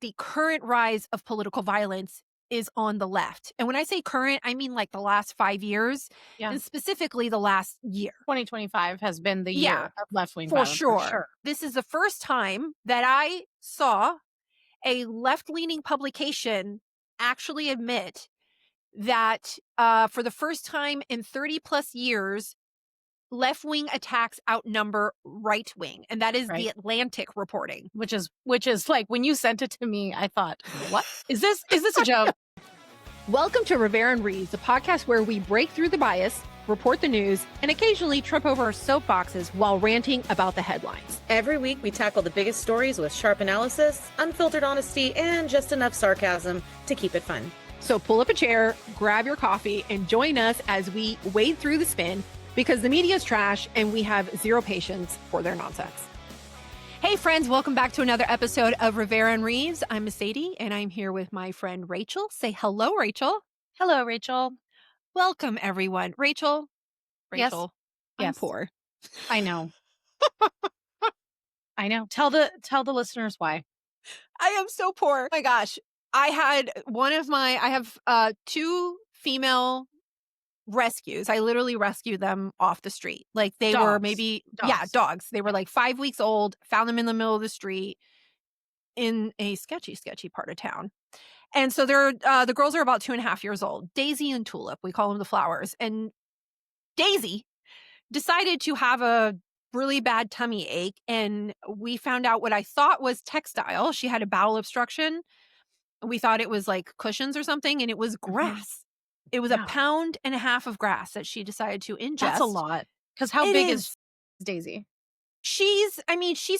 the current rise of political violence is on the left. And when I say current, I mean like the last 5 years, and specifically the last year. 2025 has been the year of left-wing violence. Sure. For sure. This is the first time that I saw a left-leaning publication actually admit that for the first time in 30 plus years, left-wing attacks outnumber right-wing. And that is The Atlantic reporting. Which is like, when you sent it to me, I thought, what? Is this a joke? Welcome to Rivera and Reeves, a podcast where we break through the bias, report the news, and occasionally trip over our soapboxes while ranting about the headlines. Every week, we tackle the biggest stories with sharp analysis, unfiltered honesty, and just enough sarcasm to keep it fun. So pull up a chair, grab your coffee, and join us as we wade through the spin, because the media is trash and we have zero patience for their nonsense. Hey friends, welcome back to another episode of Rivera and Reeves. I'm Mercedes and I'm here with my friend Rachel. Say hello, Rachel. Hello, Rachel. Welcome everyone. Rachel. Yes. I'm poor. I know. I know. Tell the listeners why. I am so poor. Oh my gosh. I have two female rescues. I literally rescued them off the street. Like they were maybe dogs. They were like 5 weeks old, found them in the middle of the street in a sketchy part of town. And so they're the girls are about 2.5 years old. Daisy and Tulip, we call them the flowers. And Daisy decided to have a really bad tummy ache, and we found out what I thought was textile. She had a bowel obstruction. We thought it was like cushions or something, and it was grass. It was 1.5 pounds of grass that she decided to ingest. That's a lot. Because how big is Daisy? She's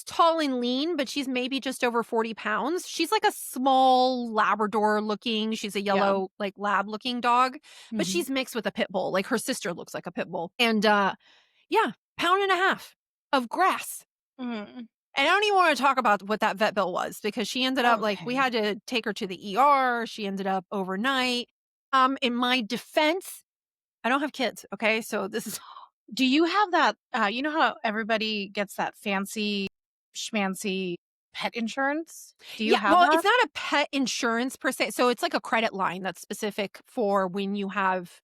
tall and lean, but she's maybe just over 40 pounds. She's like a small Labrador looking. She's a yellow, like lab looking dog, but she's mixed with a pit bull. Like her sister looks like a pit bull. And 1.5 pounds of grass. And I don't even want to talk about what that vet bill was, because she ended up like, we had to take her to the ER. She ended up overnight. In my defense, I don't have kids. Okay. So this is, do you have that, you know how everybody gets that fancy schmancy pet insurance? Do you have that? It's not a pet insurance per se. So it's like a credit line that's specific for when you have,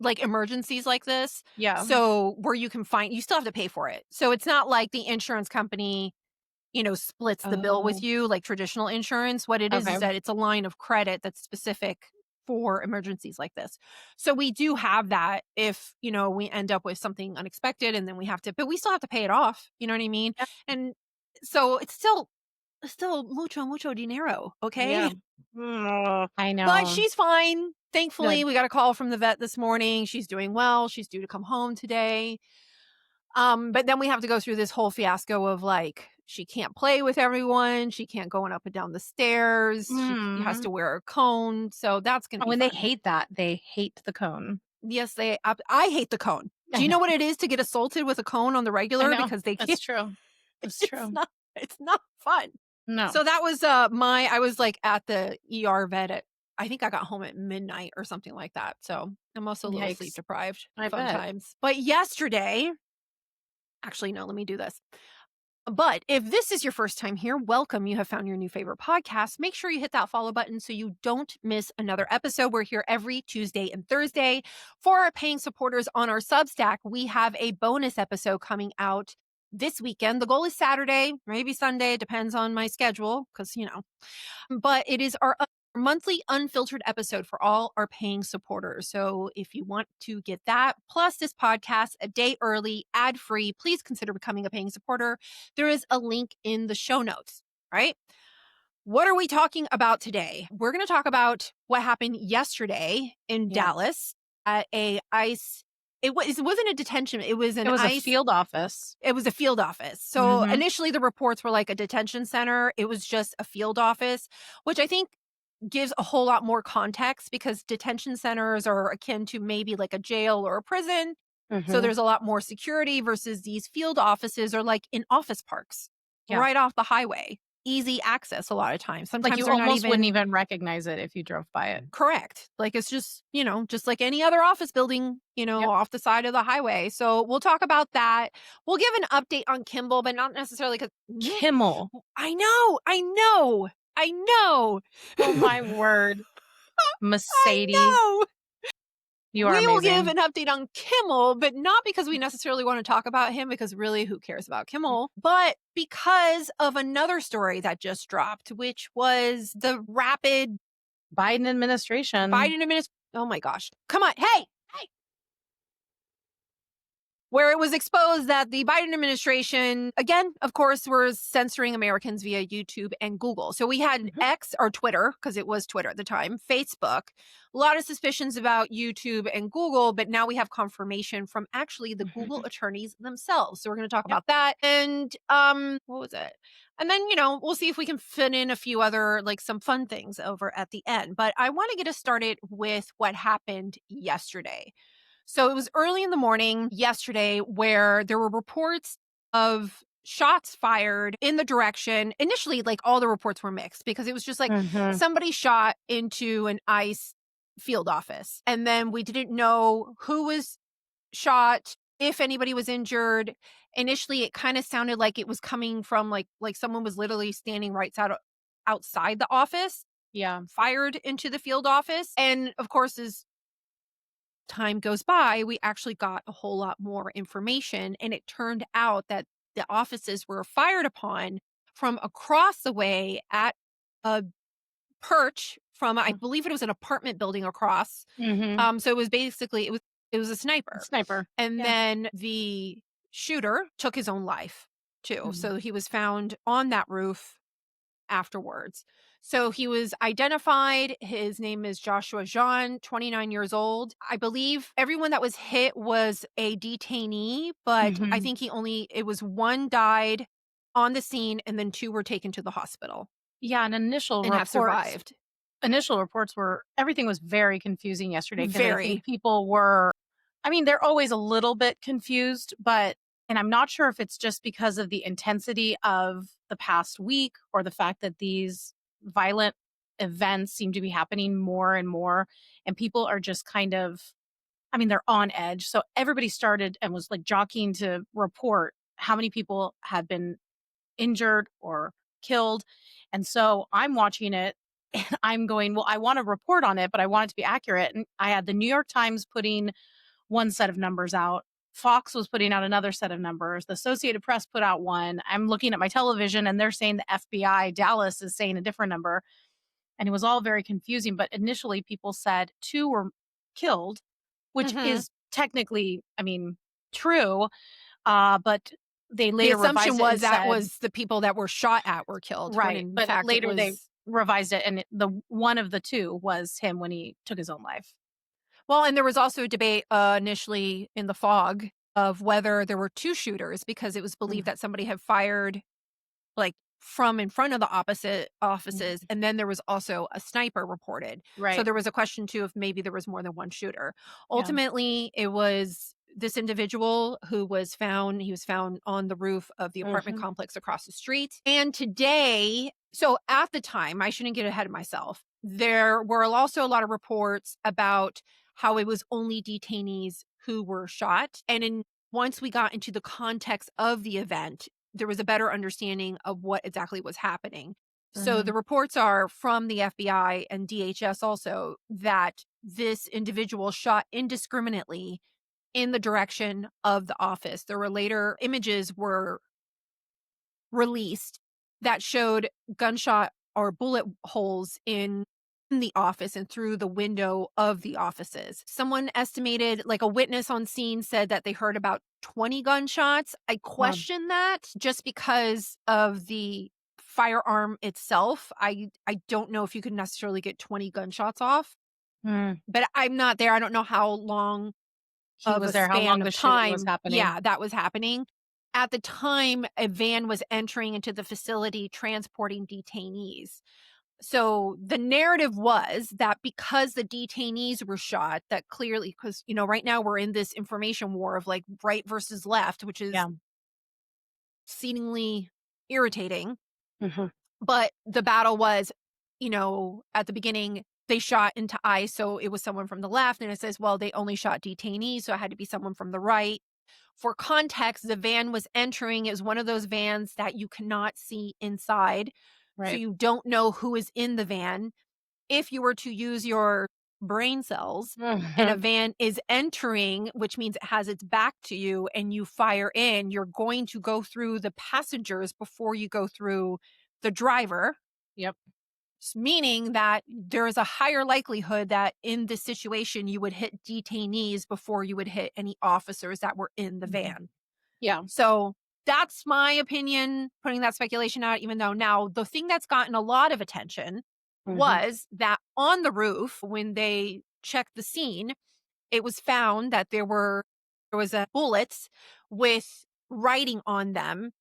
like emergencies like this. Yeah. So where you still have to pay for it. So it's not like the insurance company, splits the bill with you like traditional insurance. What it is that it's a line of credit that's specific for emergencies like this. So we do have that if, we end up with something unexpected, and then but we still have to pay it off. You know what I mean? Yeah. And so it's still mucho dinero. Okay. Yeah. I know. But she's fine. Thankfully, we got a call from the vet this morning. She's doing well. She's due to come home today. But then we have to go through this whole fiasco of like, she can't play with everyone. She can't go up and down the stairs. She has to wear a cone. So that's going to be fun. They hate that. They hate the cone. Yes, I hate the cone. Do you know what it is to get assaulted with a cone on the regular? Because they can't. That's true. It's true. It's not fun. No. So that was I was like at the ER vet I think I got home at midnight or something like that. So I'm also a little sleep deprived sometimes. But yesterday, actually, no, let me do this. But if this is your first time here, welcome. You have found your new favorite podcast. Make sure you hit that follow button so you don't miss another episode. We're here every Tuesday and Thursday. For our paying supporters on our Substack, we have a bonus episode coming out this weekend. The goal is Saturday, maybe Sunday. It depends on my schedule because, But it is our monthly unfiltered episode for all our paying supporters. So if you want to get that, plus this podcast a day early, ad-free, please consider becoming a paying supporter. There is a link in the show notes, right? What are we talking about today? We're going to talk about what happened yesterday in Dallas at a ICE. It wasn't a detention. It was a field office. It was a field office. So initially the reports were like a detention center. It was just a field office, which I think gives a whole lot more context because detention centers are akin to maybe like a jail or a prison. So there's a lot more security versus these field offices are like in office parks right off the highway. easy access a lot of times. Like, Sometimes you they're not almost even wouldn't even recognize it if you drove by it. correct. Like, it's just, just like any other office building, Yep. off the side of the highway. So we'll talk about that. We'll give an update on Kimball, but not necessarily because Kimmel. I know. Oh, my word. Mercedes. I know. You are We will give amazing. an update on Kimmel, but not because we necessarily want to talk about him, because really, who cares about Kimmel? But because of another story that just dropped, which was the rapid Biden administration. Oh my gosh. Come on. Hey. Where it was exposed that the Biden administration, again, of course, was censoring Americans via YouTube and Google. So we had X, or Twitter, because it was Twitter at the time, Facebook, a lot of suspicions about YouTube and Google, but now we have confirmation from actually the Google attorneys themselves. So we're going to talk about that. And what was it? And then, we'll see if we can fit in a few other, like, some fun things over at the end. But I want to get us started with what happened yesterday. So it was early in the morning yesterday where there were reports of shots fired in the direction. Initially, like, all the reports were mixed because it was just like somebody shot into an ICE field office. And then we didn't know who was shot, if anybody was injured. Initially, it kind of sounded like it was coming from like someone was literally standing right outside the office. Yeah. Fired into the field office. And of course, as time goes by, we actually got a whole lot more information, and it turned out that the offices were fired upon from across the way at a perch from, I believe it was an apartment building across. So it was basically it was a sniper. And then the shooter took his own life too. So he was found on that roof afterwards. So he was identified. His name is Joshua Jean, 29 years old. I believe everyone that was hit was a detainee, but I think it was one died on the scene and then two were taken to the hospital. Yeah, and have survived. Initial reports were, everything was very confusing yesterday. Very. I think people were, they're always a little bit confused, and I'm not sure if it's just because of the intensity of the past week or the fact that these violent events seem to be happening more and more, and people are just kind of, they're on edge. So everybody started and was like jockeying to report how many people have been injured or killed. And so I'm watching it and I'm going, well, I want to report on it, but I want it to be accurate. And I had the New York Times putting one set of numbers out. Fox was putting out another set of numbers. The Associated Press put out one. I'm looking at my television and they're saying the FBI Dallas is saying a different number. And it was all very confusing. But initially people said 2 were killed, which is technically, true. But they later the assumption revised it was the people that were shot at were killed. Right. In but fact, later they revised it, and the one of the 2 was him when he took his own life. Well, and there was also a debate initially in the fog of whether there were 2 shooters, because it was believed that somebody had fired like from in front of the opposite offices. And then there was also a sniper reported. Right. So there was a question too if maybe there was more than one shooter. Ultimately, it was this individual who was found. He was found on the roof of the apartment complex across the street. And today, so at the time, I shouldn't get ahead of myself, there were also a lot of reports about how it was only detainees who were shot. And once we got into the context of the event, there was a better understanding of what exactly was happening. So the reports are from the FBI and DHS also that this individual shot indiscriminately in the direction of the office. There were later images were released that showed gunshot or bullet holes in the office and through the window of the offices. Someone estimated, like a witness on scene said that they heard about 20 gunshots. I question that just because of the firearm itself. I don't know if you could necessarily get 20 gunshots off. But I'm not there. I don't know how long he was there, how long the shooting was happening. Yeah, that was happening. At the time, a van was entering into the facility transporting detainees. So the narrative was that because the detainees were shot, that clearly, because, right now we're in this information war of like right versus left, which is exceedingly irritating. But the battle was, at the beginning, they shot into ICE, so it was someone from the left, and it says, well, they only shot detainees, so it had to be someone from the right. For context, the van was entering. It was one of those vans that you cannot see inside, so Right. you don't know who is in the van. If you were to use your brain cells and a van is entering, which means it has its back to you, and you fire in, you're going to go through the passengers before you go through the driver. Yep. Meaning that there is a higher likelihood that in this situation you would hit detainees before you would hit any officers that were in the van. Yeah. So that's my opinion, putting that speculation out, even though now the thing that's gotten a lot of attention was that on the roof, when they checked the scene, it was found that there was bullets with writing on them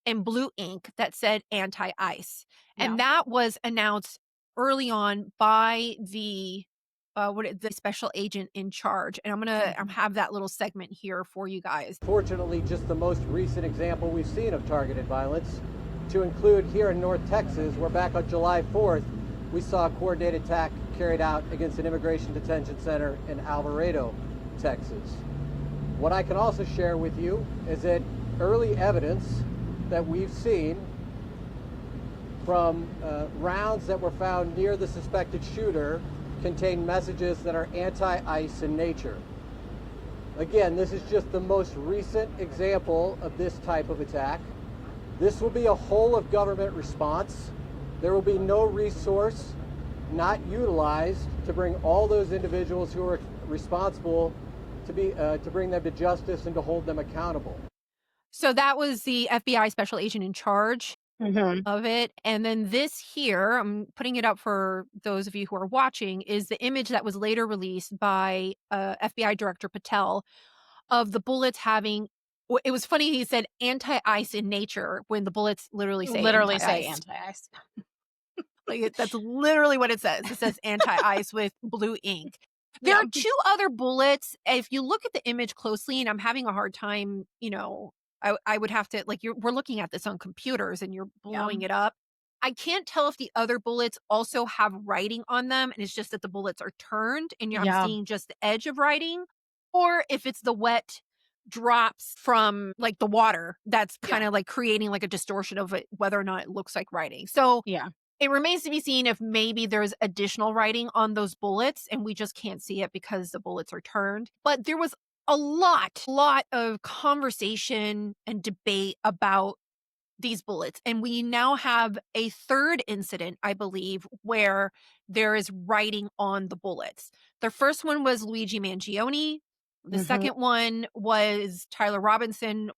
in blue ink that said anti-ice. And that was announced early on by the the special agent in charge. And I'm gonna have that little segment here for you guys. Fortunately, just the most recent example we've seen of targeted violence, to include here in North Texas, where back on July 4th, we saw a coordinated attack carried out against an immigration detention center in Alvarado, Texas. What I can also share with you is that early evidence that we've seen from rounds that were found near the suspected shooter contain messages that are anti-ICE in nature. Again, this is just the most recent example of this type of attack. This will be a whole of government response. There will be no resource not utilized to bring all those individuals who are responsible to bring them to justice and to hold them accountable. So that was the FBI special agent in charge of it. And then this here, I'm putting it up for those of you who are watching, is the image that was later released by FBI Director Patel of the bullets having. It was funny, he said anti-ice in nature when the bullets literally say anti-ice. Like that's literally what it says. It says anti-ice with blue ink. There are two other bullets. If you look at the image closely, and I'm having a hard time, I would have to, we're looking at this on computers and you're blowing it up. I can't tell if the other bullets also have writing on them, and it's just that the bullets are turned and I'm seeing just the edge of writing, or if it's the wet drops from the water that's kind of creating a distortion of it, whether or not it looks like writing. So it remains to be seen if maybe there's additional writing on those bullets and we just can't see it because the bullets are turned. But there was a lot of conversation and debate about these bullets. And we now have a third incident, I believe, where there is writing on the bullets. The first one was Luigi Mangione. The second one was Tyler Robinson,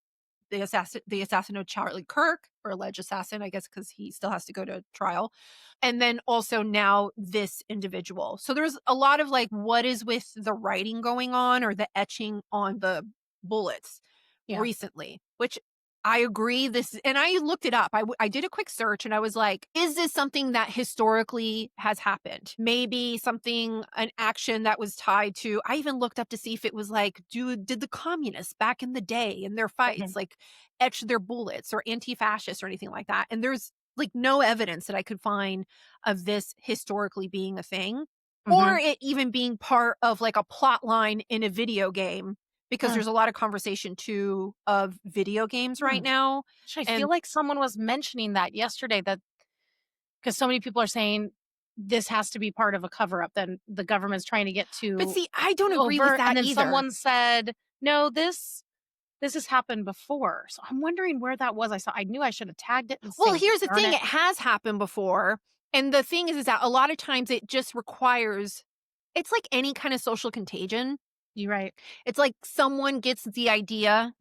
the assassin of Charlie Kirk, or alleged assassin, I guess, because he still has to go to trial. And then also now this individual. So there's a lot of what is with the writing going on or the etching on the bullets recently, which I agree. And I looked it up. I did a quick search and I was like, is this something that historically has happened? Maybe an action that was tied to, I even looked up to see if it was did the communists back in the day in their fights, etch their bullets, or anti-fascists or anything like that. And there's no evidence that I could find of this historically being a thing or it even being part of a plot line in a video game. Because there's a lot of conversation, too, of video games right now. I feel like someone was mentioning that yesterday, because so many people are saying this has to be part of a cover-up, then the government's trying to get to. But see, I don't agree with that and then either. Someone said, no, this has happened before. So I'm wondering where that was. I knew I should have tagged it. Well, here's the thing. It has happened before. And the thing is that a lot of times it just requires, it's like any kind of social contagion. You're right. It's like someone gets the idea.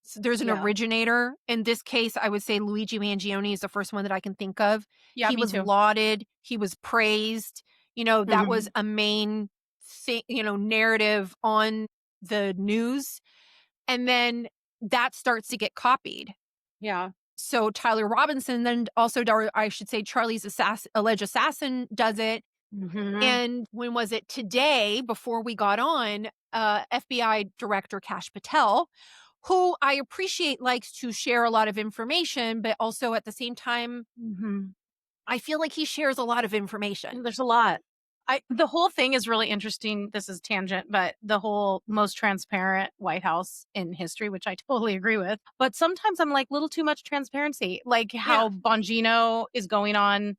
So there's an originator. In this case, I would say Luigi Mangione is the first one that I can think of. Yeah, he was lauded. He was praised. That was a main thing, narrative on the news. And then that starts to get copied. Yeah. So Tyler Robinson, then also, I should say, Charlie's alleged assassin does it. And when was it? Today, before we got on, FBI Director Kash Patel, who I appreciate likes to share a lot of information, but also at the same time I feel like he shares a lot of information. There's a lot. The whole thing is really interesting. This is tangent, but the whole most transparent White House in history, which I totally agree with. But sometimes I'm like, little too much transparency. Like how Bongino is going on.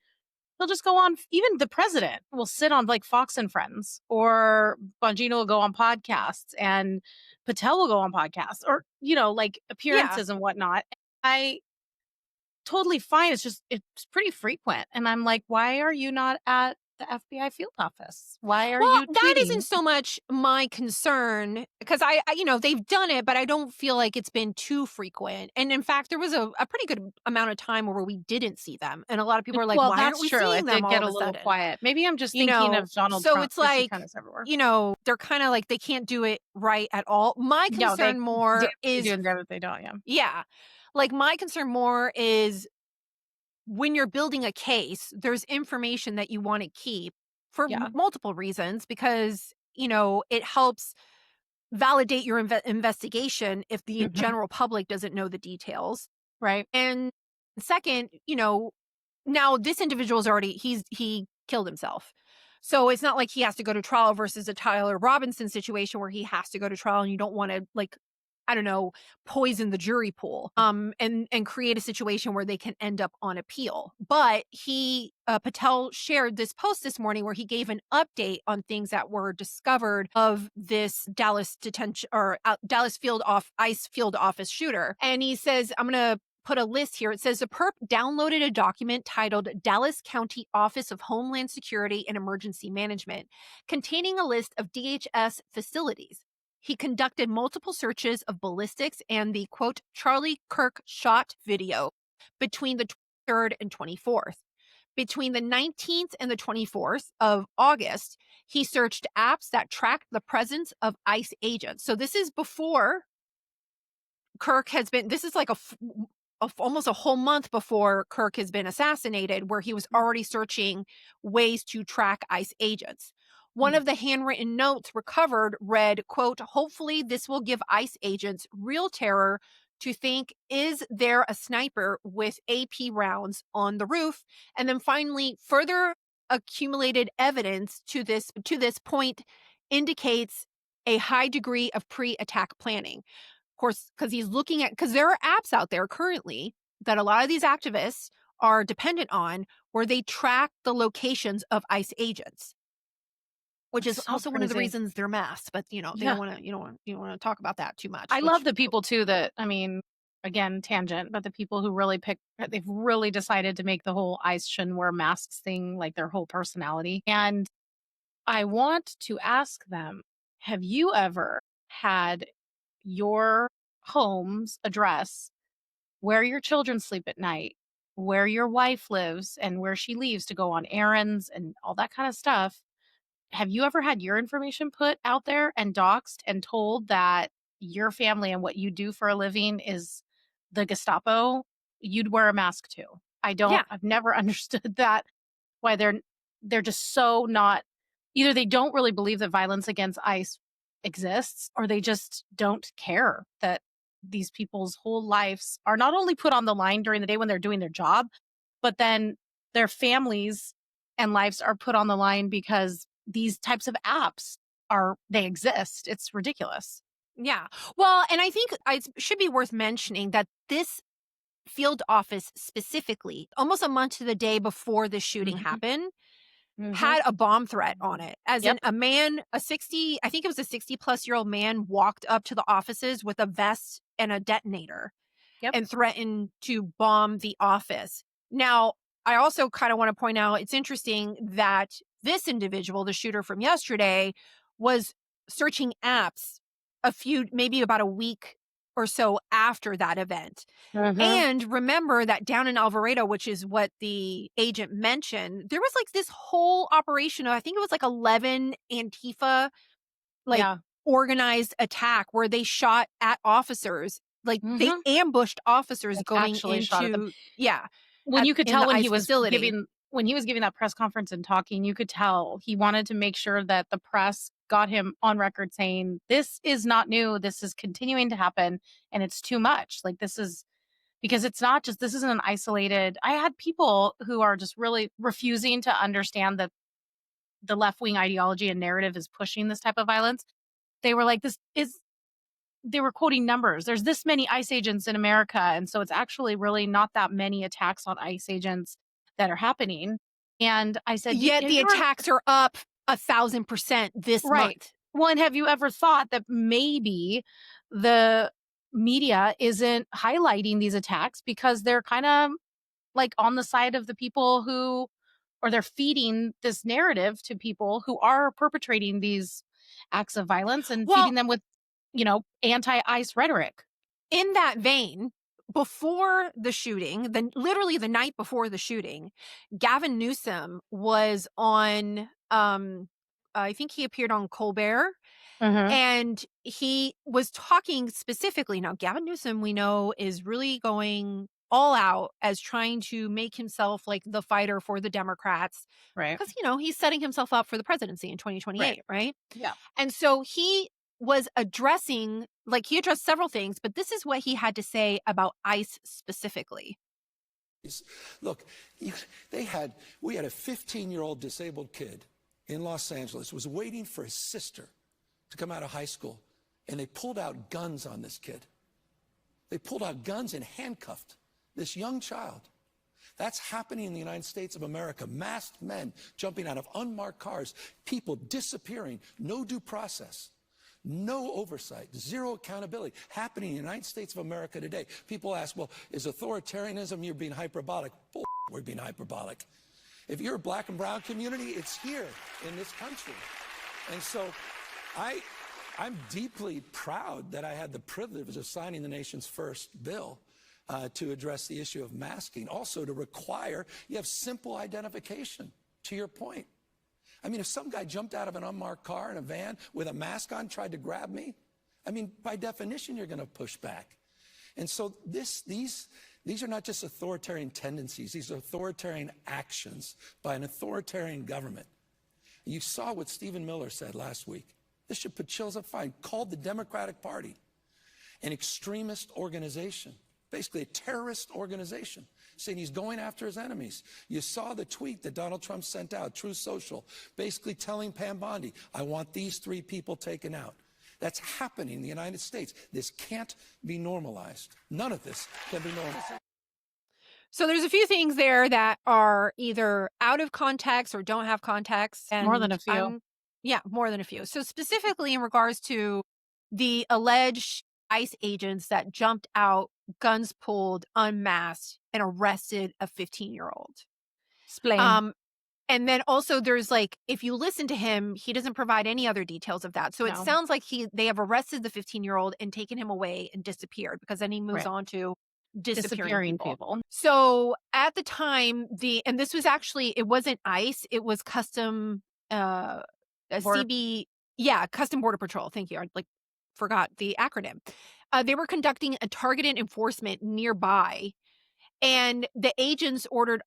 He'll just go on. Even the president will sit on like Fox and Friends, or Bongino will go on podcasts, and Patel will go on podcasts, or, you know, like appearances and whatnot. I totally fine. It's just, it's pretty frequent. And I'm like, why are you not at the FBI field office? Why are you tweeting? That isn't so much my concern, because I, you know, they've done it, but I don't feel like it's been too frequent. And in fact, there was a pretty good amount of time where we didn't see them. And a lot of people are like, why aren't we seeing them all get of a a little sudden? quiet. Maybe I'm just thinking of Donald Trump. So it's like, you know, they're kind of like, they can't do it right at all. My concern more is doing that if they don't, yeah. Like my concern more is when you're building a case, there's information that you want to keep for multiple reasons, because, you know, it helps validate your investigation if the general public doesn't know the details. Right. And second, you know, now this individual's already, he killed himself. So it's not like he has to go to trial versus a Tyler Robinson situation where he has to go to trial and you don't want to, like, I don't know, poison the jury pool, and create a situation where they can end up on appeal. But Patel shared this post this morning where he gave an update on things that were discovered of this Dallas detention or Dallas ICE field office shooter. And he says, I'm going to put a list here. It says the perp downloaded a document titled Dallas County Office of Homeland Security and Emergency Management, containing a list of DHS facilities. He conducted multiple searches of ballistics and the, quote, Charlie Kirk shot video between the 23rd and 24th. Between the 19th and the 24th of August, he searched apps that tracked the presence of ICE agents. So this is before Kirk has been, this is like almost a whole month before Kirk has been assassinated, where he was already searching ways to track ICE agents. One of the handwritten notes recovered read, quote, hopefully this will give ICE agents real terror to think, is there a sniper with AP rounds on the roof? And then finally, further accumulated evidence to this point indicates a high degree of pre-attack planning. Of course, because there are apps out there currently that a lot of these activists are dependent on where they track the locations of ICE agents. Which is also one of the reasons they're masked, but you know, they don't want to, you don't want to talk about that too much. I love the people too that, I mean, again, tangent, but the people who really they've really decided to make the whole ICE shouldn't wear masks thing like their whole personality. And I want to ask them, have you ever had your home's address, where your children sleep at night, where your wife lives and where she leaves to go on errands and all that kind of stuff? Have you ever had your information put out there and doxxed and told that your family and what you do for a living is the Gestapo? You'd wear a mask too. I've never understood that, why they're just so not, either they don't really believe that violence against ICE exists, or they just don't care that these people's whole lives are not only put on the line during the day when they're doing their job, but then their families and lives are put on the line because these types of apps they exist. It's ridiculous. Yeah. Well, and I think it should be worth mentioning that this field office specifically, almost a month to the day before the shooting happened, had a bomb threat on it. As in a man, I think it was a 60-plus-year-old man walked up to the offices with a vest and a detonator and threatened to bomb the office. Now, I also kind of want to point out, it's interesting that this individual, the shooter from yesterday, was searching apps maybe about a week or so after that event. And remember that down in Alvarado, which is what the agent mentioned, there was like this whole operation of, I think it was like 11 Antifa, organized attack where they shot at officers. Like they ambushed officers going into, when you could tell when he was giving that press conference and talking, you could tell he wanted to make sure that the press got him on record saying, this is not new. This is continuing to happen and it's too much. Like, this is because it's not just, this isn't an isolated, I had people who are just really refusing to understand that the left-wing ideology and narrative is pushing this type of violence. They were like, they were quoting numbers. There's this many ICE agents in America. And so it's actually really not that many attacks on ICE agents that are happening. And I said, yet the attacks are up 1,000% this month. Well, and have you ever thought that maybe the media isn't highlighting these attacks because they're kind of like on the side of the people who, or they're feeding this narrative to people who are perpetrating these acts of violence and feeding them with, anti-ICE rhetoric. In that vein, before the shooting, literally the night before the shooting, Gavin Newsom was on, I think he appeared on Colbert, and he was talking specifically. Now, Gavin Newsom, we know, is really going all out as trying to make himself like the fighter for the Democrats. Right. Because, he's setting himself up for the presidency in 2028, right? Yeah. And so he was addressing, he addressed several things, but this is what he had to say about ICE specifically. Look, we had a 15-year-old disabled kid in Los Angeles, was waiting for his sister to come out of high school, and they pulled out guns on this kid. They pulled out guns and handcuffed this young child. That's happening in the United States of America. Masked men jumping out of unmarked cars, people disappearing, no due process. No oversight, zero accountability happening in the United States of America today. People ask, well, is authoritarianism, you're being hyperbolic? Bull, we're being hyperbolic. If you're a black and brown community, it's here in this country. And so I'm deeply proud that I had the privilege of signing the nation's first bill to address the issue of masking. Also to require, you have simple identification, to your point. I mean, if some guy jumped out of an unmarked car in a van with a mask on, tried to grab me, I mean, by definition, you're going to push back. And so these are not just authoritarian tendencies. These are authoritarian actions by an authoritarian government. You saw what Stephen Miller said last week. This should put chills up fine. Called the Democratic Party an extremist organization, basically a terrorist organization, saying he's going after his enemies. You saw the tweet that Donald Trump sent out, Truth Social, basically telling Pam Bondi, I want these 3 people taken out. That's happening in the United States. This can't be normalized. None of this can be normalized. So there's a few things there that are either out of context or don't have context. And more than a few. More than a few. So specifically in regards to the alleged ICE agents that jumped out, guns pulled, unmasked, and arrested a 15-year-old. Explain. And then also there's if you listen to him, he doesn't provide any other details of that. So it sounds like they have arrested the 15-year-old and taken him away and disappeared, because then he moves on to disappearing people. So at the time, and this was actually, it wasn't ICE, it was Custom, Custom Border Patrol. Thank you. I forgot the acronym. They were conducting a targeted enforcement nearby, and the agents ordered,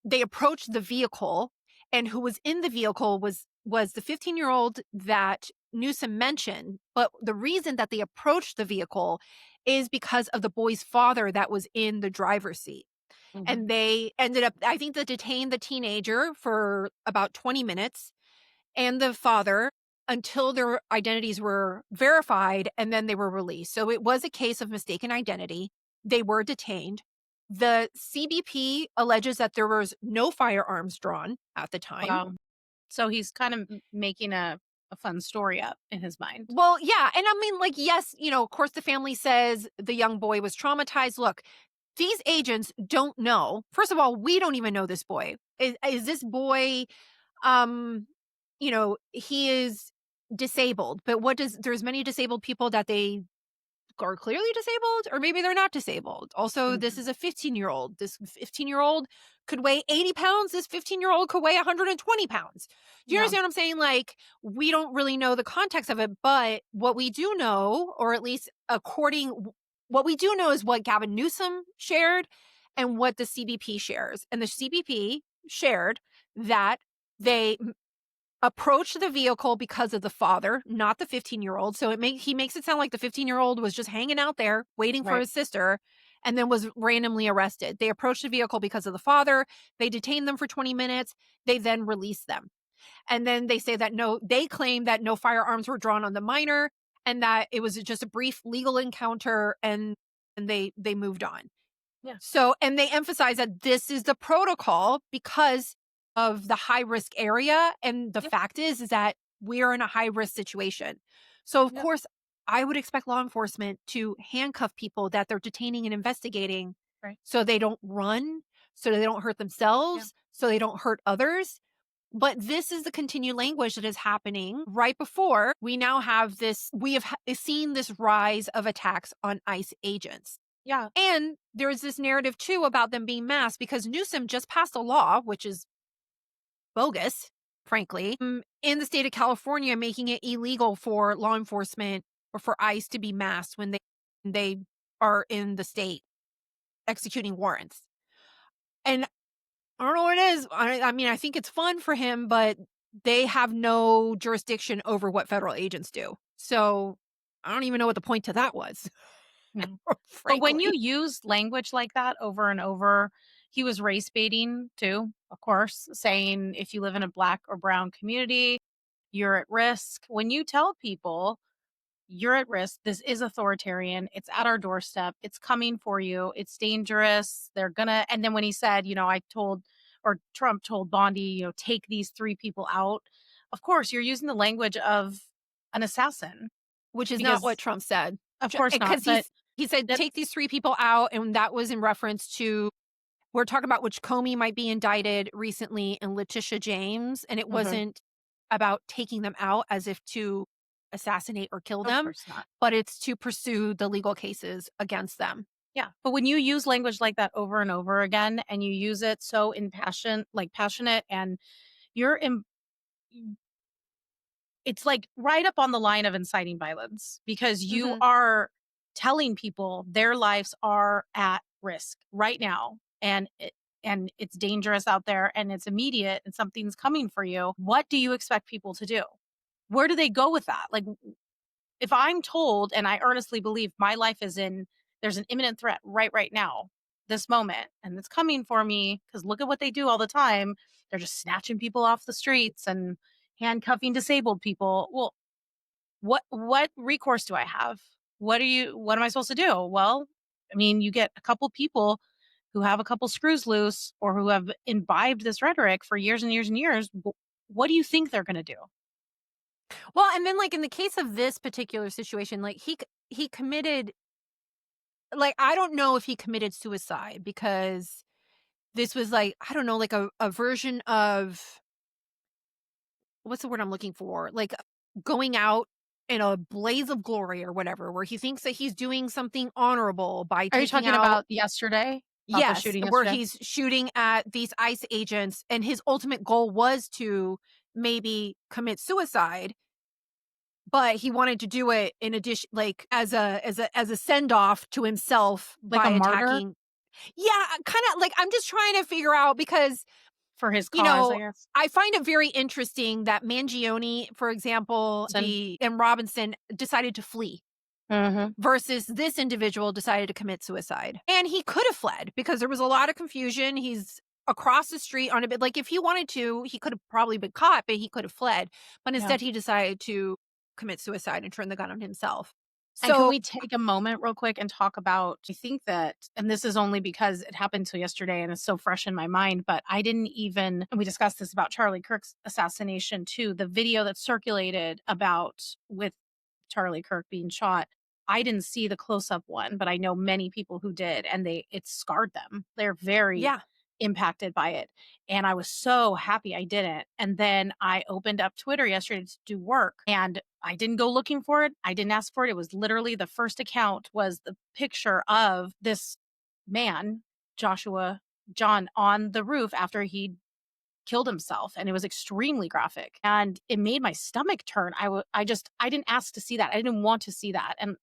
they approached the vehicle, and who was in the vehicle was the 15-year-old that Newsom mentioned. But the reason that they approached the vehicle is because of the boy's father that was in the driver's seat. Mm-hmm. And they ended up, I think they detained the teenager for about 20 minutes and the father until their identities were verified, and then they were released. So it was a case of mistaken identity. They were detained. The CBP alleges that there was no firearms drawn at the time. Wow. So he's kind of making a fun story up in his mind. Well, yeah. And I mean, yes, of course the family says the young boy was traumatized. Look, these agents don't know. First of all, we don't even know this boy. Is this boy, he is disabled, but there's many disabled people that they are clearly disabled, or maybe they're not disabled. Also, this is a 15-year-old. This 15-year-old could weigh 80 pounds. This 15-year-old could weigh 120 pounds. Do you understand what I'm saying? We don't really know the context of it, but what we do know, or at least what we do know is what Gavin Newsom shared and what the CBP shares. And the CBP shared that they approached the vehicle because of the father, not the 15-year-old. So he makes it sound like the 15-year-old was just hanging out there waiting for his sister and then was randomly arrested. They approached the vehicle because of the father. They detained them for 20 minutes. They then released them. And then they say that they claim that no firearms were drawn on the minor and that it was just a brief legal encounter and they moved on. Yeah. So, and they emphasize that this is the protocol because of the high risk area. And the fact is that we're in a high risk situation. So, of course, I would expect law enforcement to handcuff people that they're detaining and investigating so they don't run, so they don't hurt themselves, so they don't hurt others. But this is the continued language that is happening right before we now have this. We have seen this rise of attacks on ICE agents. Yeah. And there's this narrative, too, about them being masked because Newsom just passed a law, which is bogus, frankly, in the state of California, making it illegal for law enforcement or for ICE to be masked when they are in the state executing warrants. And I don't know what it is. I mean, I think it's fun for him, but they have no jurisdiction over what federal agents do. So I don't even know what the point to that was. No. But when you use language like that over and over, he was race baiting too, of course, saying if you live in a Black or brown community, you're at risk. When you tell people you're at risk, this is authoritarian, it's at our doorstep, it's coming for you, it's dangerous, and then when he said, Trump told Bondi, take these 3 people out, of course, you're using the language of an assassin. Which is not what Trump said. Of course not. Because he said, take these 3 people out. And that was in reference to, we're talking about which Comey might be indicted recently and Letitia James. And it wasn't about taking them out as if to assassinate or kill them. Of course not. But it's to pursue the legal cases against them. Yeah. But when you use language like that over and over again, and you use it so passionate, and it's like right up on the line of inciting violence because you are telling people their lives are at risk right now and it's dangerous out there and it's immediate and something's coming for you. What do you expect people to do? Where do they go with that? Like, if I'm told, and I earnestly believe my life there's an imminent threat right now, this moment, and it's coming for me because look at what they do all the time. They're just snatching people off the streets and handcuffing disabled people. Well, what recourse do I have? What am I supposed to do? Well, I mean, you get a couple people who have a couple screws loose or who have imbibed this rhetoric for years and years and years. What do you think they're going to do? Well, and then like in the case of this particular situation, like he committed, like, I don't know if he committed suicide because this was like, I don't know, like a version of, what's the word I'm looking for? Like going out in a blaze of glory or whatever, where he thinks that he's doing something honorable by Are you talking about yesterday? Yes, where he's shooting at these ICE agents and his ultimate goal was to maybe commit suicide, but he wanted to do it in addition, like as a send off to himself, like by a attacking. martyr? Yeah, kind of like, I'm just trying to figure out because for his cause, I guess. I find it very interesting that Mangione, for example, and Robinson decided to flee. Versus this individual decided to commit suicide. And he could have fled because there was a lot of confusion. He's across the street on a bit. Like if he wanted to, he could have probably been caught, but he could have fled. But instead he decided to commit suicide and turn the gun on himself. So and can we take a moment real quick and talk about, I think that, and this is only because it happened till yesterday and it's so fresh in my mind, but I didn't even, and we discussed this about Charlie Kirk's assassination too, the video that circulated about with Charlie Kirk being shot. I didn't see the close-up one, but I know many people who did, and it scarred them. They're very impacted by it. And I was so happy I didn't. And then I opened up Twitter yesterday to do work, and I didn't go looking for it. I didn't ask for it. It was literally the first account was the picture of this man, Joshua John, on the roof after he killed himself, and it was extremely graphic and it made my stomach turn. I didn't ask to see that. I didn't want to see that, and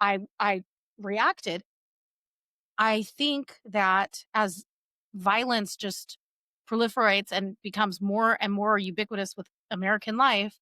I reacted. I think that as violence just proliferates and becomes more and more ubiquitous with American life,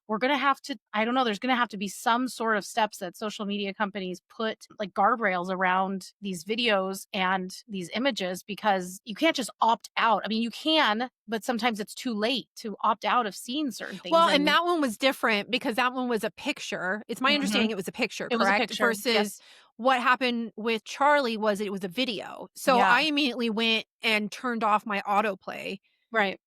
we're going to have to, I don't know, there's going to have to be some sort of steps that social media companies put like guardrails around these videos and these images, because you can't just opt out. I mean, you can, but sometimes it's too late to opt out of seeing certain things. Well, and that one was different because that one was a picture. It's my understanding it was a picture, correct? It was a picture, versus yes. what happened with Charlie was it was a video. So Yeah. I immediately went and turned off my autoplay. Right.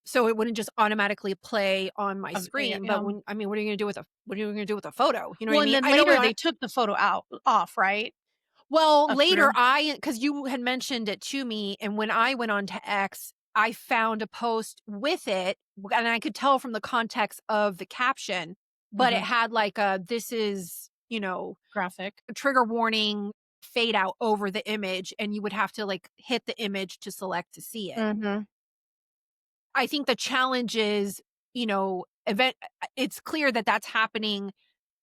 So it wouldn't just automatically play on my screen. But what are you going to do with a photo? You know what I mean? And then later they took the photo off, right? Well, later because you had mentioned it to me, and when I went on to X, I found a post with it, and I could tell from the context of the caption, but it had like this is, graphic, a trigger warning, fade out over the image, and you would have to like hit the image to select to see it. I think the challenge is, it's clear that that's happening,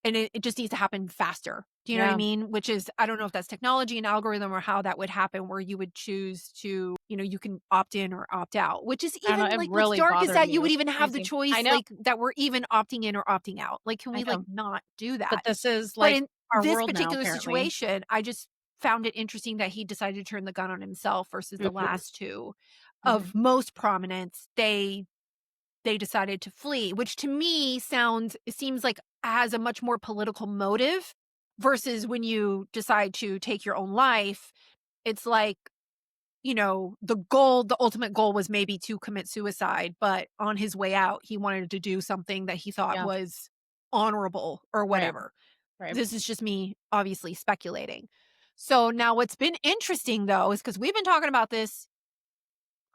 and it just needs to happen faster. Do you know what I mean? Which is, I don't know if that's technology and algorithm or how that would happen, where you would choose to, you can opt in or opt out, which is even like really what's dark is that you would even have the choice, like that we're even opting in or opting out. Like, can we like not do that? But this is like in our this world particular now, situation, I just found it interesting that he decided to turn the gun on himself versus the last two of most prominence. They decided to flee, which to me seems like has a much more political motive versus when you decide to take your own life. It's like, the ultimate goal was maybe to commit suicide, but on his way out, he wanted to do something that he thought was honorable or whatever. Right. This is just me obviously speculating. So now what's been interesting though, is because we've been talking about this,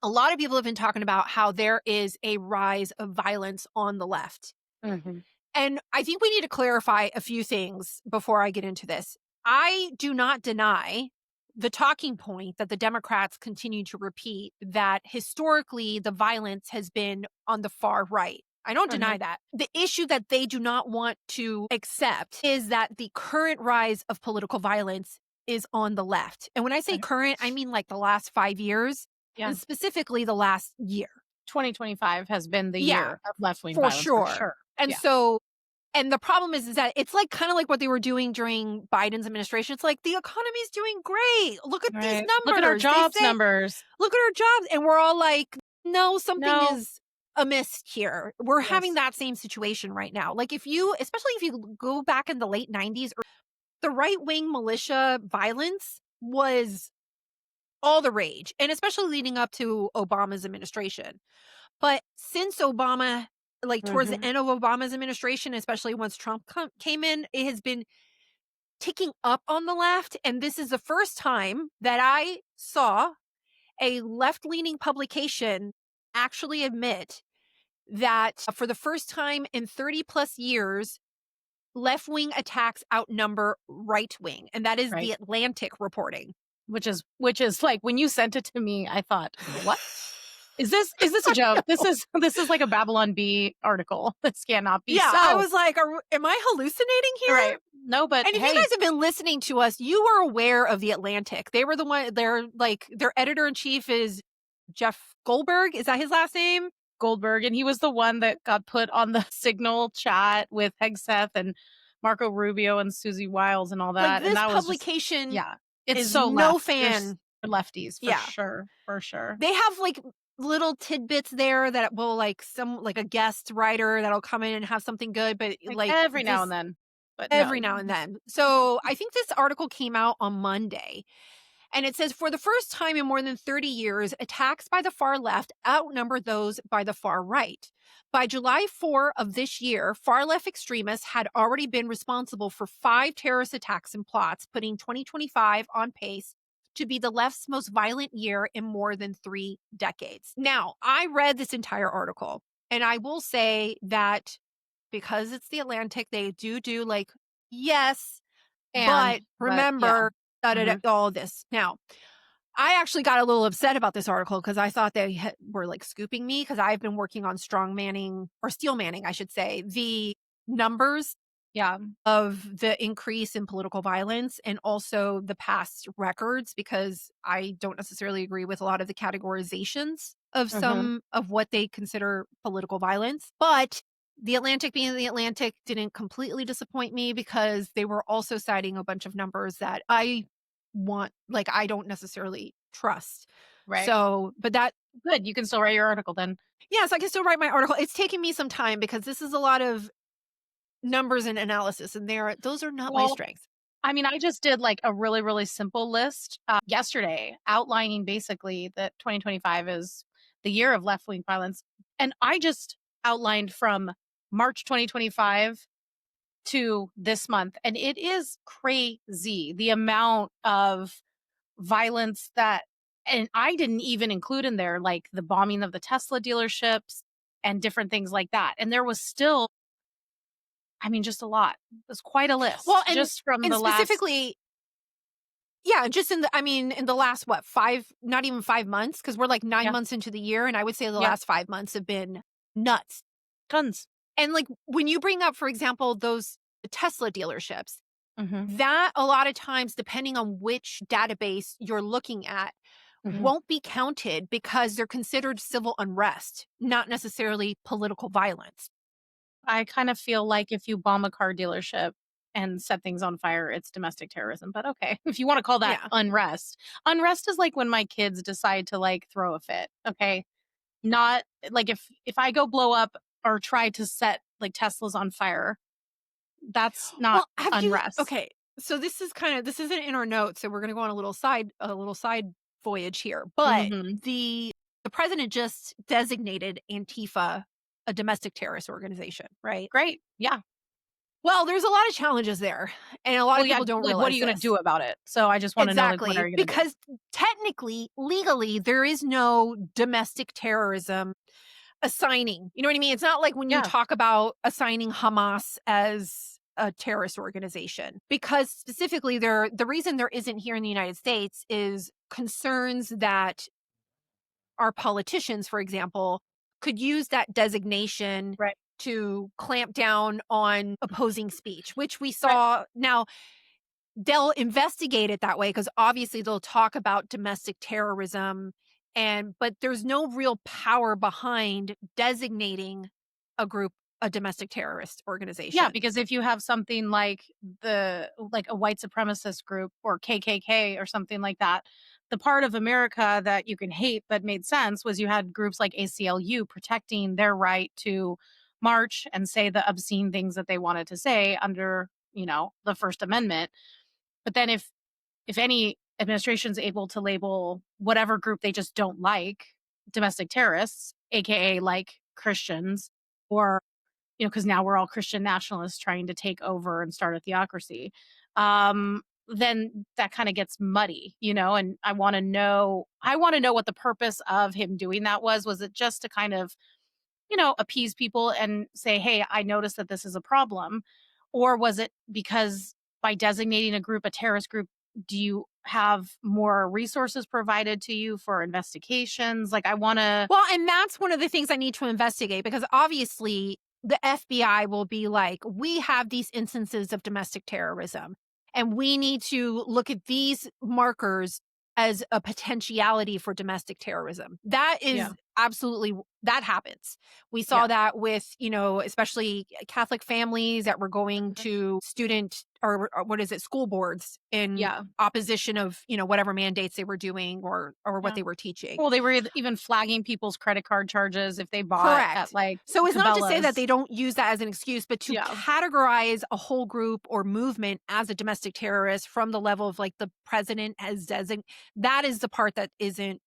a lot of people have been talking about how there is a rise of violence on the left. And I think we need to clarify a few things before I get into this. I do not deny the talking point that the Democrats continue to repeat, that historically the violence has been on the far right. I don't deny that. The issue that they do not want to accept is that the current rise of political violence is on the left. And when I say current, I mean like the last 5 years. And specifically the last year. 2025 has been the year of left-wing violence. For sure. And so, and the problem is that it's like kind of like what they were doing during Biden's administration. It's like the economy's doing great. Look at these numbers. Look at our jobs numbers. Look at our jobs. And we're all like, no, something is amiss here. We're having that same situation right now. Like especially if you go back in the late 90s, the right-wing militia violence was all the rage, and especially leading up to Obama's administration. But since Obama, like towards the end of Obama's administration, especially once Trump came in, it has been ticking up on the left. And this is the first time that I saw a left-leaning publication actually admit that for the first time in 30 plus years, left-wing attacks outnumber right-wing. And that is the Atlantic reporting. Which is like, when you sent it to me, I thought, what? Is this a joke? This is like a Babylon Bee article. This cannot be so. I was like, am I hallucinating here? Right. No, but if you guys have been listening to us, you are aware of the Atlantic. They were the one, their editor-in-chief is Jeff Goldberg. Is that his last name? Goldberg. And he was the one that got put on the Signal chat with Hegseth and Marco Rubio and Susie Wiles and all that. Like this and that publication was it's is so no left. fan. For lefties, for sure. They have like little tidbits there that will like a guest writer that'll come in and have something good, but like every now and then. But every now and then. So I think this article came out on Monday. And it says, for the first time in more than 30 years, attacks by the far left outnumber those by the far right. By July 4 of this year, far left extremists had already been responsible for 5 terrorist attacks and plots, putting 2025 on pace to be the left's most violent year in more than 3 decades. Now, I read this entire article, and I will say that because it's the Atlantic, they do like, yes, but remember, all this. Now, I actually got a little upset about this article because I thought they were like scooping me, because I've been working on steel manning, I should say, the numbers Yeah. of the increase in political violence and also the past records, because I don't necessarily agree with a lot of the categorizations of Mhm. some of what they consider political violence. But the Atlantic being the Atlantic didn't completely disappoint me, because they were also citing a bunch of numbers that I don't necessarily trust. Right. So, but that, Good, you can still write your article then. yes, I can still write my article. It's taken me some time because this is a lot of numbers and analysis, and those are not my Well, strengths. I mean, I just did like a really, really simple list yesterday outlining basically that 2025 is the year of left wing violence. And I just outlined from March 2025 to this month. And it is crazy the amount of violence that, and I didn't even include in there like the bombing of the Tesla dealerships and different things like that. And there was still, I mean, just a lot. It was quite a list Well, just from and the last. specifically, yeah, just in the last, what, 5, not even 5 months, because we're like 9 Yeah. months into the year, and I would say the Yeah. last 5 months have been nuts. Tons. And, like, when you bring up, for example, those Tesla dealerships, Mhm. that a lot of times, depending on which database you're looking at, Mhm. won't be counted because they're considered civil unrest, not necessarily political violence. I kind of feel like if you bomb a car dealership and set things on fire, it's domestic terrorism. But okay, if you want to call that Yeah. unrest, unrest is like when my kids decide to like throw a fit. Okay, not like if I go blow up or try to set like Teslas on fire, that's not Well, have you unrest. okay, so this isn't in our notes, so we're gonna go on a little side voyage here. But Hmm. the president just designated Antifa a domestic terrorist organization, right? Great, yeah. Well, there's a lot of challenges there, and a lot Well, of yeah. people don't Like, what are realize you going to this. do about it? So I just want to know, like, what Exactly, are you going to do? because technically, legally, there is no domestic terrorism assigning. You know what I mean? It's not like when you Yeah, talk about assigning Hamas as a terrorist organization, because specifically the reason there isn't here in the United States is concerns that our politicians, for example, could use that designation right, to clamp down on opposing speech, which we right. saw. Now, they'll investigate it that way because obviously they'll talk about domestic terrorism, but there's no real power behind designating a group a domestic terrorist Yeah, organization. because if you have something like a white supremacist group or KKK or something like that, the part of America that you can hate but made sense was you had groups like ACLU protecting their right to march and say the obscene things that they wanted to say under, the First Amendment. But then if any administration's able to label whatever group they just don't like domestic terrorists, aka like Christians, or because now we're all Christian nationalists trying to take over and start a theocracy. Then that kind of gets muddy, and I want to know what the purpose of him doing that was. Was it just to kind of, appease people and say, hey, I noticed that this is a problem? Or was it because by designating a group a terrorist group, do you have more resources provided to you for investigations? Like, I want to. Well, and that's one of the things I need to investigate, because obviously the FBI will be like, we have these instances of domestic terrorism, and we need to look at these markers as a potentiality for domestic terrorism. That is Yeah. absolutely, that happens. We saw Yeah. that with, especially Catholic families that were going Mhm. to student or what is it, school boards in Yeah. opposition of, whatever mandates they were doing or what Yeah. they were teaching. Well, they were even flagging people's credit card charges if they bought at Correct. like So it's not to say that Cabela's. they don't use that as an excuse, but to Yeah. categorize a whole group or movement as a domestic terrorist from the level of like the president has designated, that is the part that isn't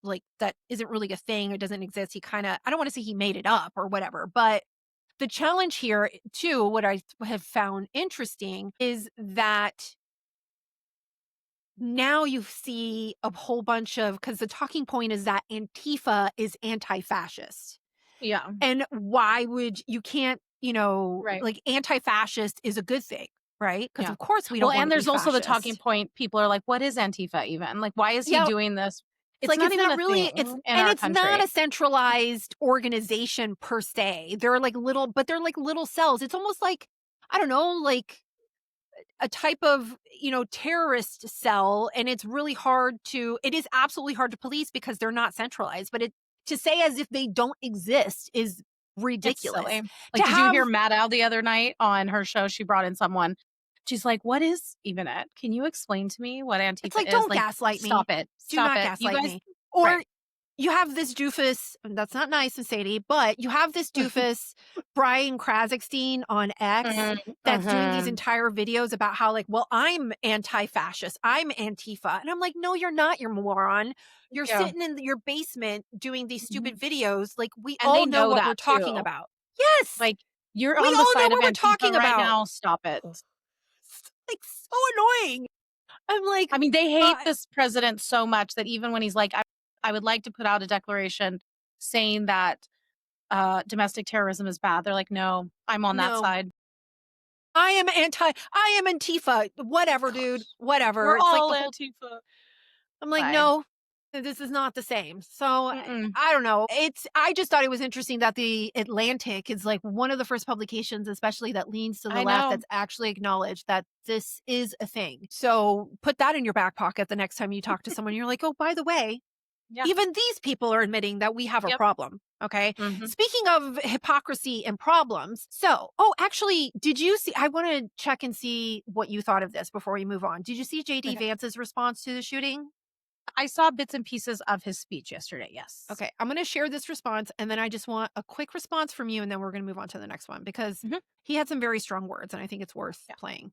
really a thing. It doesn't exist. I don't want to say he made it up or whatever, but the challenge here too, what I have found interesting is that now you see a whole bunch of, because the talking point is that Antifa is anti-fascist. Yeah. And why would you can't, Right. like anti-fascist is a good thing, right? Because Yeah. of course we Well, don't want and to be there's also the talking fascist. point. People are like, what is Antifa even? Like, why is he Yeah, doing this? it's It's like not it's even not a really thing in our it's not country. a centralized organization per se. They're like little cells. It's almost like I don't know, like a type of, terrorist cell. And it's really it is absolutely hard to police because they're not centralized. But to say as if they don't exist is ridiculous. It's silly. Like, did you hear Maddow the other night on her show? She brought in someone. She's like, what is even it? Can you explain to me what Antifa it's like, is? don't gaslight me. Stop it. Do not gaslight me. Or right. You have this doofus, that's not nice and Sadie, but you have this doofus, Brian Krasicstein on X, that's doing these entire videos about how, like, well, I'm anti-fascist, I'm Antifa. And I'm like, no, you're not, you moron. You're sitting in your basement doing these stupid videos. Like, we all know what we're talking about. Yes. Like, you're on the side of Antifa right now. Stop it. Like, so annoying. I'm like, I mean, they hate this president so much that even when he's like, I would like to put out a declaration saying that domestic terrorism is bad. They're like, no, I'm on that side. I am Antifa. Whatever, dude. Whatever. We're all Antifa. I'm like, no, this is not the same. So I don't know. I just thought it was interesting that the Atlantic is like one of the first publications, especially that leans to the left, that's actually acknowledged that this is a thing. So put that in your back pocket the next time you talk to someone. You're like, oh, by the way, even these people are admitting that we have a problem. Okay. Speaking of hypocrisy and problems. So, actually, did you see, I want to check and see what you thought of this before we move on. Did you see JD Vance's response to the shooting? I saw bits and pieces of his speech yesterday. Yes. Okay. I'm going to share this response and then I just want a quick response from you and then we're going to move on to the next one because he had some very strong words and I think it's worth playing.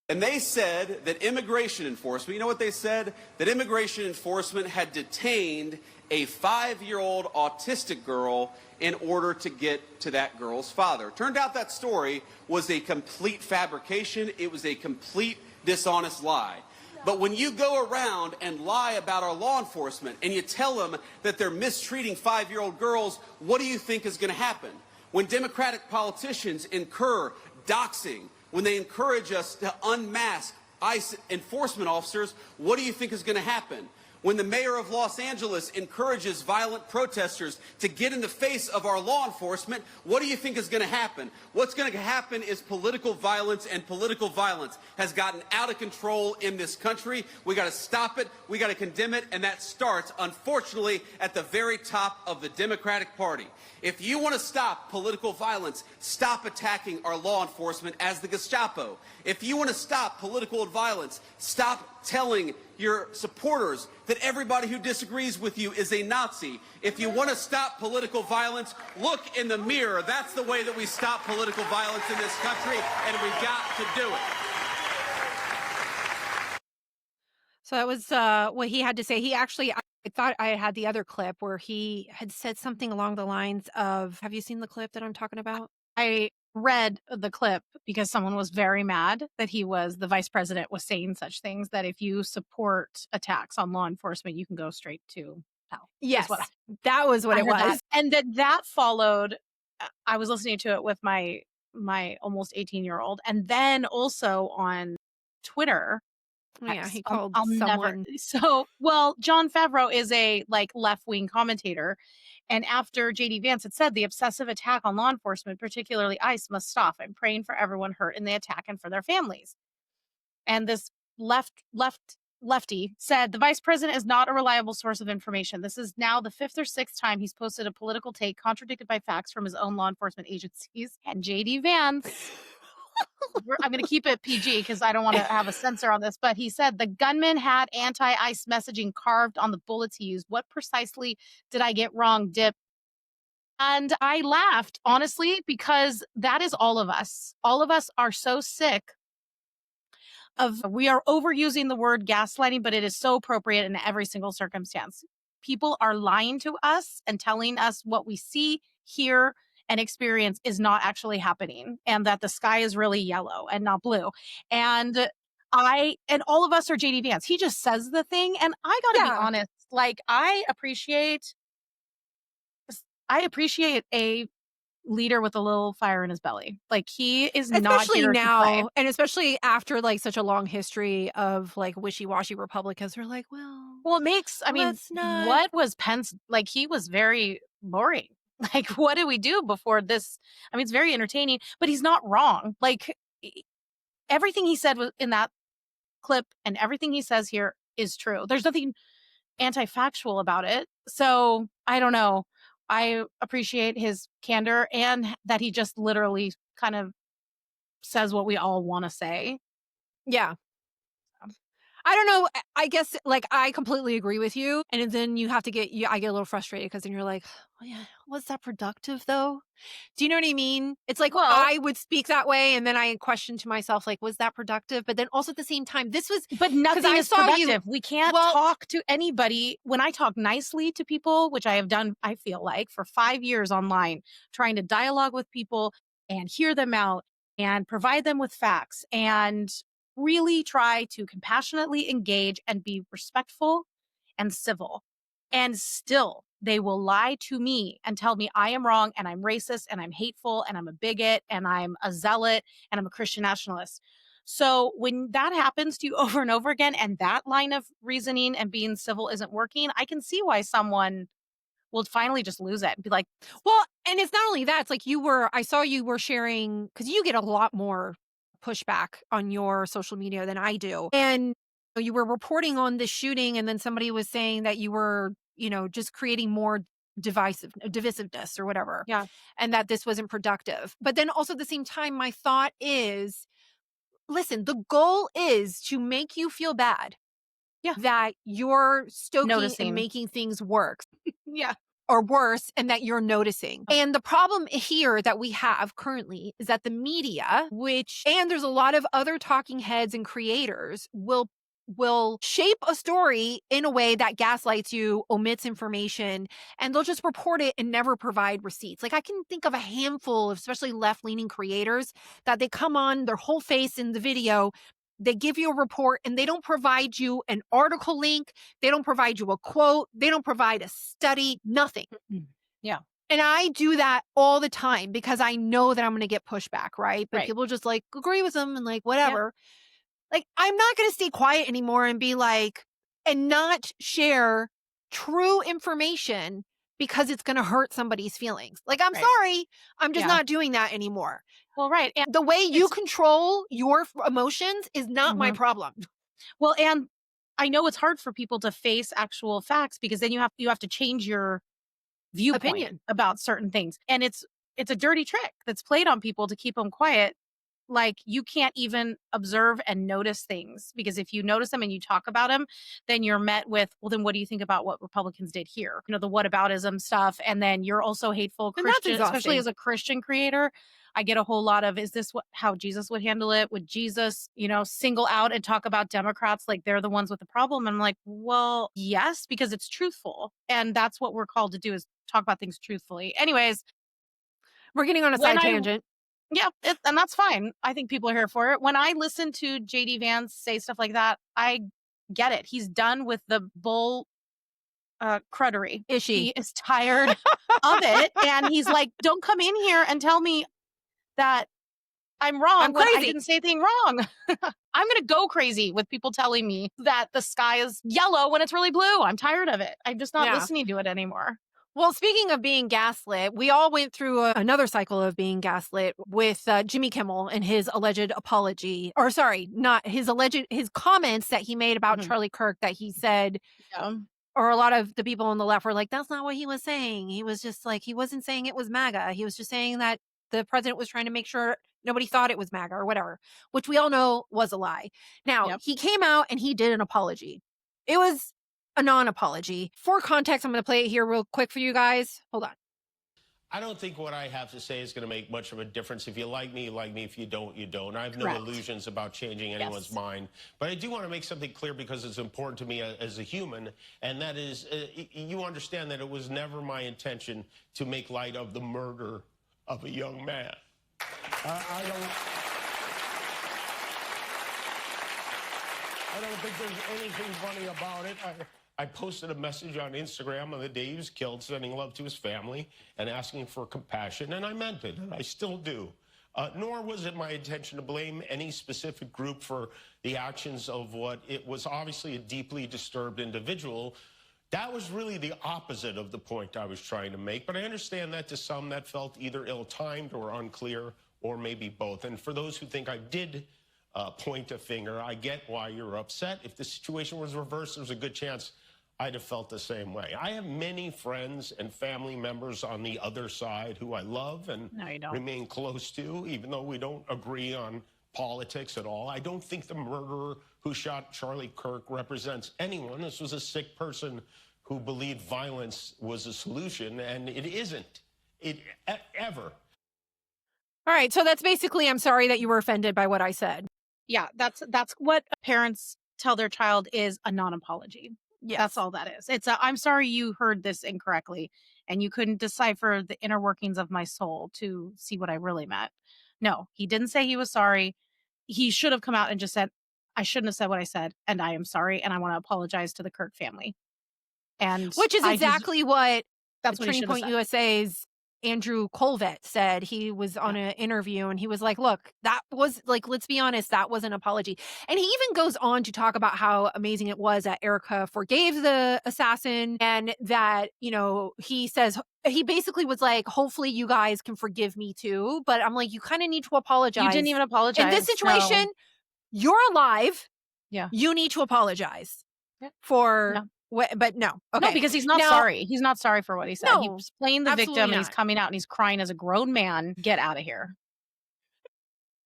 And they said that immigration enforcement, you know what they said? That immigration enforcement had detained a 5-year-old autistic girl in order to get to that girl's father. Turned out that story was a complete fabrication. It was a complete dishonest lie. But when you go around and lie about our law enforcement and you tell them that they're mistreating 5-year-old girls, what do you think is going to happen? When Democratic politicians incur doxing, when they encourage us to unmask ICE enforcement officers, what do you think is going to happen? When the mayor of Los Angeles encourages violent protesters to get in the face of our law enforcement, what do you think is going to happen? What's going to happen is political violence, and political violence has gotten out of control in this country. We got to stop it. We got to condemn it. And that starts, unfortunately, at the very top of the Democratic Party. If you want to stop political violence, stop attacking our law enforcement as the Gestapo. If you want to stop political violence, stop telling your supporters that everybody who disagrees with you is a Nazi. If you want to stop political violence, look in the mirror. That's the way that we stop political violence in this country, and we've got to do it. So that was what he had to say. He actually, I thought I had the other clip where he had said something along the lines of, have you seen the clip that I'm talking about? I read the clip because someone was very mad that the vice president was saying such things, that if you support attacks on law enforcement, you can go straight to hell. Yes, that was what it was. And that followed, I was listening to it with my almost 18-year-old. And then also on Twitter, he called someone. Jon Favreau is a left-wing commentator. And after JD Vance had said the obsessive attack on law enforcement, particularly ICE, must stop. I'm praying for everyone hurt in the attack and for their families. And this lefty said the vice president is not a reliable source of information. This is now the 5th or 6th time he's posted a political take contradicted by facts from his own law enforcement agencies. And JD Vance, I'm going to keep it PG because I don't want to have a censor on this, but he said the gunman had anti-ICE messaging carved on the bullets he used. What precisely did I get wrong, Dip? And I laughed, honestly, because that is all of us. All of us are so sick we are overusing the word gaslighting, but it is so appropriate in every single circumstance. People are lying to us and telling us what we see, hear, and experience is not actually happening, and that the sky is really yellow and not blue. And all of us are JD Vance. He just says the thing, and I gotta be honest, I appreciate a leader with a little fire in his belly. He is not here now to play. And especially after such a long history of wishy-washy Republicans are like, well, it makes, what was Pence, he was very boring. Like, what do we do before this? I mean, it's very entertaining, but he's not wrong. Like, everything he said was in that clip and everything he says here is true. There's nothing anti-factual about it. So I don't know. I appreciate his candor and that he just literally kind of says what we all want to say. Yeah. I don't know. I guess, like, I completely agree with you. And then you have to I get a little frustrated because then you're like, oh, yeah, was that productive though? Do you know what I mean? It's like, Well, I would speak that way. And then I question to myself, like, was that productive? But then also at the same time, but nothing is productive. We can't talk to anybody. When I talk nicely to people, which I have done, I feel like, for 5 years online, trying to dialogue with people and hear them out and provide them with facts and really try to compassionately engage and be respectful and civil. And still, they will lie to me and tell me I am wrong and I'm racist and I'm hateful and I'm a bigot and I'm a zealot and I'm a Christian nationalist. So when that happens to you over and over again and that line of reasoning and being civil isn't working, I can see why someone will finally just lose it and be like, well, and it's not only that, it's like I saw you were sharing, because you get a lot more pushback on your social media than I do. And you were reporting on the shooting, and then somebody was saying that you were, just creating more divisiveness or whatever. Yeah. And that this wasn't productive. But then also at the same time, my thought is, listen, the goal is to make you feel bad. Yeah. That you're stoking and making things work. Yeah. Or worse, and that you're noticing. And the problem here that we have currently is that the media, and there's a lot of other talking heads and creators, will shape a story in a way that gaslights you, omits information, and they'll just report it and never provide receipts. Like, I can think of a handful of especially left-leaning creators that they come on their whole face in the video, they give you a report and they don't provide you an article link. They don't provide you a quote. They don't provide a study, nothing. Yeah. And I do that all the time because I know that I'm going to get pushback, right? But people just like agree with them and like, whatever. Yeah. Like, I'm not going to stay quiet anymore and be like, and not share true information because it's going to hurt somebody's feelings. Like, I'm sorry. I'm just not doing that anymore. Well, right. And the way you control your emotions is not my problem. Well, and I know it's hard for people to face actual facts because then you have to change your viewpoint about certain things. And it's a dirty trick that's played on people to keep them quiet. Like, you can't even observe and notice things because if you notice them and you talk about them, then you're met with, well, then what do you think about what Republicans did here? The whataboutism stuff. And then you're also hateful Christian, especially as a Christian creator. I get a whole lot of, is this how Jesus would handle it? Would Jesus, single out and talk about Democrats like they're the ones with the problem? And I'm like, well, yes, because it's truthful. And that's what we're called to do, is talk about things truthfully. Anyways, we're getting on a side tangent. Yeah, and that's fine. I think people are here for it. When I listen to JD Vance say stuff like that, I get it. He's done with the bull cruddery. He is tired of it. And he's like, don't come in here and tell me that I'm wrong. I'm crazy. I didn't say anything wrong. I'm going to go crazy with people telling me that the sky is yellow when it's really blue. I'm tired of it. I'm just not listening to it anymore. Well, speaking of being gaslit, we all went through another cycle of being gaslit with Jimmy Kimmel and his alleged apology. Or sorry, not his comments that he made about Charlie Kirk that he said, or a lot of the people on the left were like, that's not what he was saying. He was just like, he wasn't saying it was MAGA. He was just saying that the president was trying to make sure nobody thought it was MAGA or whatever, which we all know was a lie. Now, he came out and he did an apology. It was a non-apology. For context, I'm going to play it here real quick for you guys. Hold on. I don't think what I have to say is going to make much of a difference. If you like me, you like me. If you don't, you don't. I have no illusions about changing anyone's mind. But I do want to make something clear because it's important to me as a human, and that is, you understand that it was never my intention to make light of the murder of a young man. I don't think there's anything funny about it. I posted a message on Instagram on the day he was killed, sending love to his family and asking for compassion, and I meant it, and I still do. Nor was it my intention to blame any specific group for the actions of what it was obviously a deeply disturbed individual That was really the opposite of the point I was trying to make, but I understand that to some that felt either ill-timed or unclear, or maybe both. And for those who think I did point a finger, I get why you're upset. If the situation was reversed, there's a good chance I'd have felt the same way. I have many friends and family members on the other side who I love and remain close to, even though we don't agree on politics at all. I don't think the murderer who shot Charlie Kirk represents anyone. This was a sick person who believed violence was a solution, and it isn't. Ever. All right, so that's basically, I'm sorry that you were offended by what I said. Yeah, that's what parents tell their child is a non-apology. Yes. That's all that is. It's I'm sorry you heard this incorrectly and you couldn't decipher the inner workings of my soul to see what I really meant. No, he didn't say he was sorry. He should have come out and just said, I shouldn't have said what I said, and I am sorry, and I want to apologize to the Kirk family. And which is exactly what that's Turning Point USA's Andrew Colvett said. He was on an interview and he was like, look, that was like, let's be honest, that was an apology. And he even goes on to talk about how amazing it was that Erica forgave the assassin, and that, you know, he says, he basically was like, hopefully you guys can forgive me too. But I'm like, you kind of need to apologize. You didn't even apologize. In this situation, you're alive. Yeah. You need to apologize for... But no. Okay. No, because he's not sorry. He's not sorry for what he said. No, he's playing the victim and he's coming out and he's crying as a grown man. Get out of here.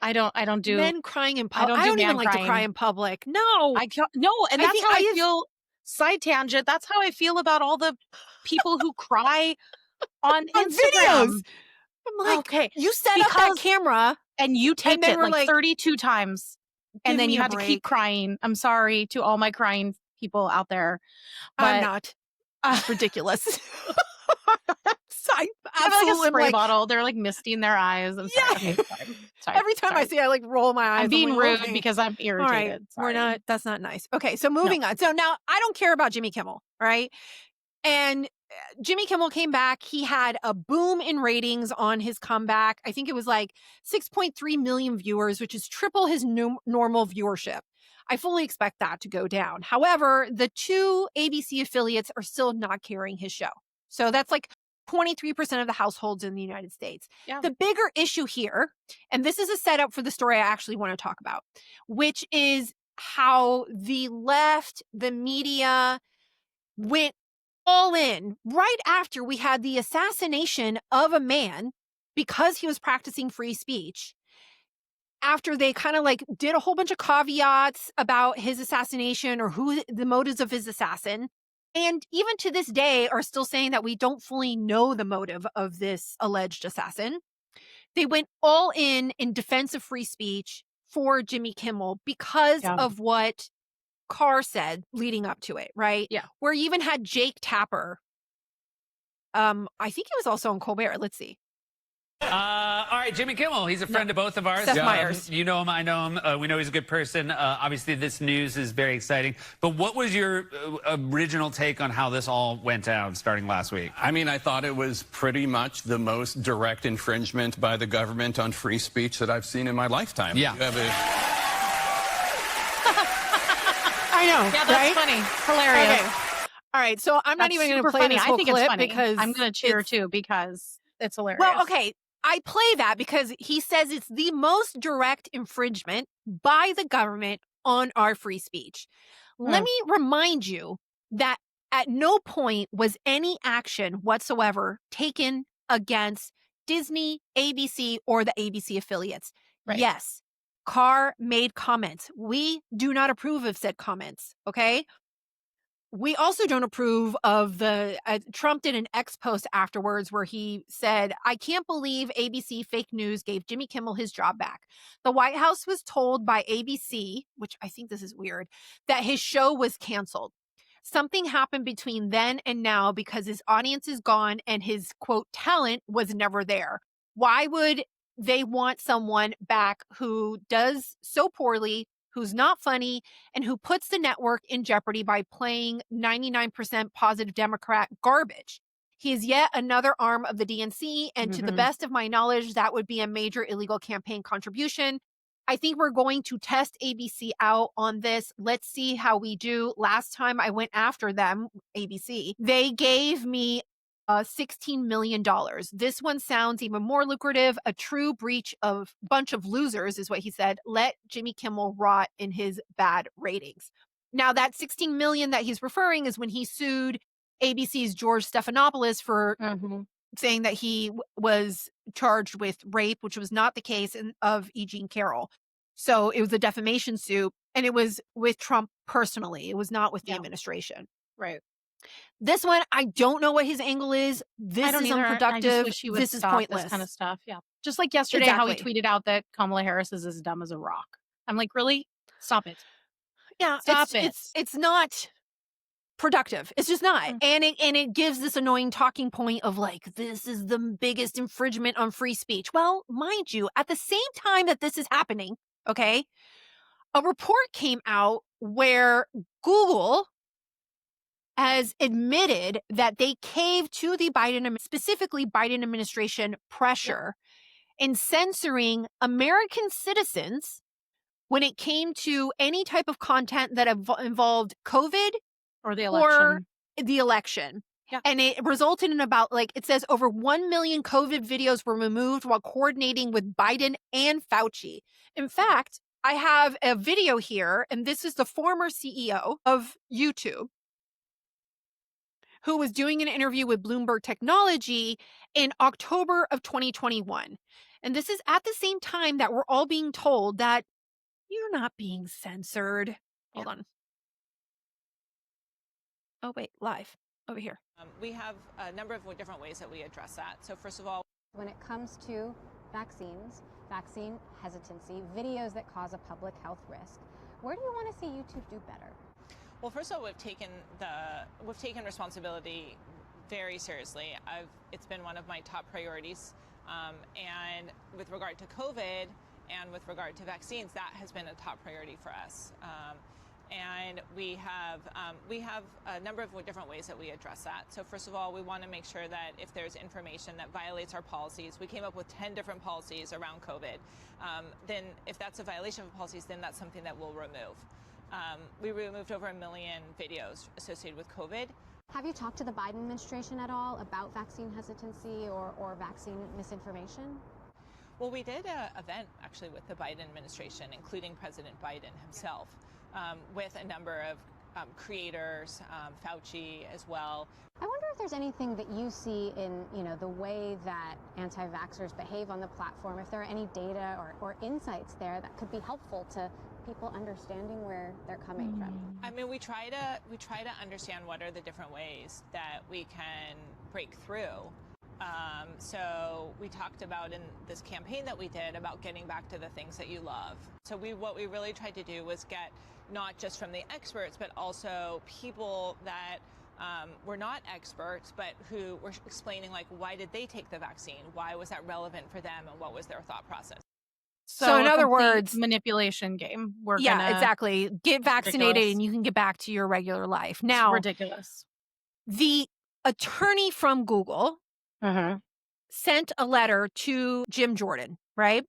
I don't do men crying in public. I don't even like to cry in public. No. And that's how I feel. Side tangent. That's how I feel about all the people who cry on Instagram. Videos. I'm like, okay, you set up that camera and you taped it like 32 times. And then you had to keep crying. I'm sorry to all my crying people out there, but I'm not. It's ridiculous. I absolutely like a spray bottle. They're like misting their eyes. I'm sorry. Yeah. Okay, sorry. Every time I see, I like roll my eyes. I'm being rude because I'm irritated. All right. We're not. That's not nice. Okay, so moving on. So now I don't care about Jimmy Kimmel, right? And Jimmy Kimmel came back. He had a boom in ratings on his comeback. I think it was like 6.3 million viewers, which is triple his normal viewership. I fully expect that to go down. However, the two ABC affiliates are still not carrying his show. So that's like 23% of the households in the United States. Yeah. The bigger issue here, and this is a setup for the story I actually want to talk about, which is how the left, the media went all in right after we had the assassination of a man because he was practicing free speech. After they kind of like did a whole bunch of caveats about his assassination or who the motives of his assassin. And even to this day are still saying that we don't fully know the motive of this alleged assassin. They went all in defense of free speech for Jimmy Kimmel because of what Carr said leading up to it, right? Yeah. Where you even had Jake Tapper. I think he was also on Colbert. Let's see. All right, Jimmy Kimmel. He's a friend of both of ours. Seth Meyers. You know him. I know him. We know he's a good person. Obviously, this news is very exciting. But what was your original take on how this all went down starting last week? I mean, I thought it was pretty much the most direct infringement by the government on free speech that I've seen in my lifetime. Yeah. I know. Yeah, that's funny. Hilarious. Okay. All right, so I'm not even going to play this whole clip it's funny because I'm going to cheer too because it's hilarious. Well, okay. I play that because he says it's the most direct infringement by the government on our free speech. Let me remind you that at no point was any action whatsoever taken against Disney, ABC, or the ABC affiliates. Right. Yes, Carr made comments. We do not approve of said comments, okay? We also don't approve of the, Trump did an X post afterwards where he said, I can't believe ABC fake news gave Jimmy Kimmel his job back. The White House was told by ABC, which I think this is weird, that his show was canceled. Something happened between then and now because his audience is gone and his, quote, talent was never there. Why would they want someone back who does so poorly, who's not funny, and who puts the network in jeopardy by playing 99% positive Democrat garbage? He is yet another arm of the DNC, and to the best of my knowledge, that would be a major illegal campaign contribution. I think we're going to test ABC out on this. Let's see how we do. Last time I went after them, ABC, they gave me $16 million. This one sounds even more lucrative. A true breach of bunch of losers is what he said. Let Jimmy Kimmel rot in his bad ratings. Now that 16 million that he's referring is when he sued ABC's George Stephanopoulos for saying that he was charged with rape, which was not the case of E. Jean Carroll. So it was a defamation suit, and it was with Trump personally. It was not with the administration. Right. This one, I don't know what his angle is. This is unproductive. I just wish he would this is stop pointless. This kind of stuff. Yeah. Just like yesterday, how he tweeted out that Kamala Harris is as dumb as a rock. I'm like, really? Stop it. Yeah. Stop it. It's not productive. It's just not. And it gives this annoying talking point of like, this is the biggest infringement on free speech. Well, mind you, at the same time that this is happening, okay, a report came out where Google has admitted that they caved to the specifically Biden administration pressure in censoring American citizens when it came to any type of content that involved COVID or the election. Yeah. And it resulted in about, like, it says over 1 million COVID videos were removed while coordinating with Biden and Fauci. In fact, I have a video here, and this is the former CEO of YouTube, who was doing an interview with Bloomberg Technology in October of 2021. And this is at the same time that we're all being told that you're not being censored. Hold on. Oh, wait, live over here. We have a number of different ways that we address that. So first of all, when it comes to vaccines, vaccine hesitancy, videos that cause a public health risk, where do you want to see YouTube do better? Well, first of all, we've taken responsibility very seriously. It's been one of my top priorities, and with regard to COVID and with regard to vaccines, that has been a top priority for us. And we have a number of different ways that we address that. So first of all, we want to make sure that if there's information that violates our policies, we came up with 10 different policies around COVID. Then if that's a violation of policies, then that's something that we'll remove. We removed over 1 million videos associated with COVID. Have you talked to the Biden administration at all about vaccine hesitancy or vaccine misinformation? Well, we did an event actually with the Biden administration, including President Biden himself, with a number of creators, Fauci as well. I wonder if there's anything that you see in, the way that anti-vaxxers behave on the platform, if there are any data or insights there that could be helpful to people understanding where they're coming from. I mean, we try to understand what are the different ways that we can break through. So we talked about in this campaign that we did about getting back to the things that you love. So what we really tried to do was get not just from the experts, but also people that were not experts, but who were explaining, like, why did they take the vaccine? Why was that relevant for them? And what was their thought process? So in other words, manipulation game. Exactly. Get vaccinated and you can get back to your regular life. Now, it's ridiculous. The attorney from Google sent a letter to Jim Jordan, right?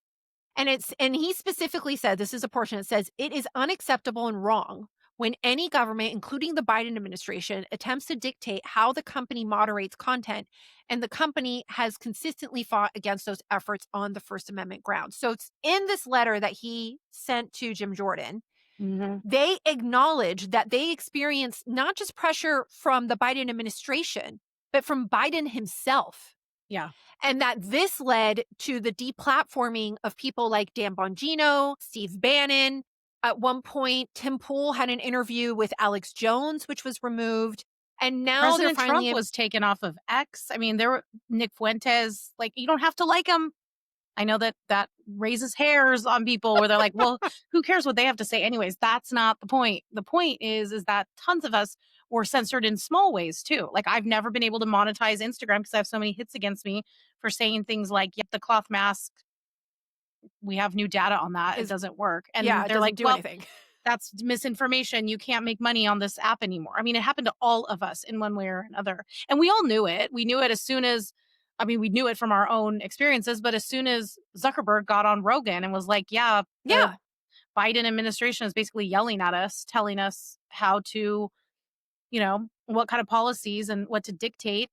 And he specifically said, this is a portion that says, it is unacceptable and wrong when any government, including the Biden administration, attempts to dictate how the company moderates content, and the company has consistently fought against those efforts on the First Amendment grounds. So it's in this letter that he sent to Jim Jordan, they acknowledge that they experienced not just pressure from the Biden administration, but from Biden himself. Yeah. And that this led to the deplatforming of people like Dan Bongino, Steve Bannon. At one point, Tim Pool had an interview with Alex Jones, which was removed. And now President Trump was taken off of X. I mean, Nick Fuentes, like, you don't have to like him. I know that raises hairs on people where they're like, well, who cares what they have to say anyways? That's not the point. The point is that tons of us were censored in small ways too. Like, I've never been able to monetize Instagram because I have so many hits against me for saying things like, yep, the cloth mask, we have new data on that. It doesn't work. And they're like, do anything. That's misinformation. You can't make money on this app anymore. I mean, it happened to all of us in one way or another. And we all knew it. We knew it as soon as I mean, we knew it from our own experiences, but as soon as Zuckerberg got on Rogan and was like, yeah, the Biden administration is basically yelling at us, telling us how to, what kind of policies and what to dictate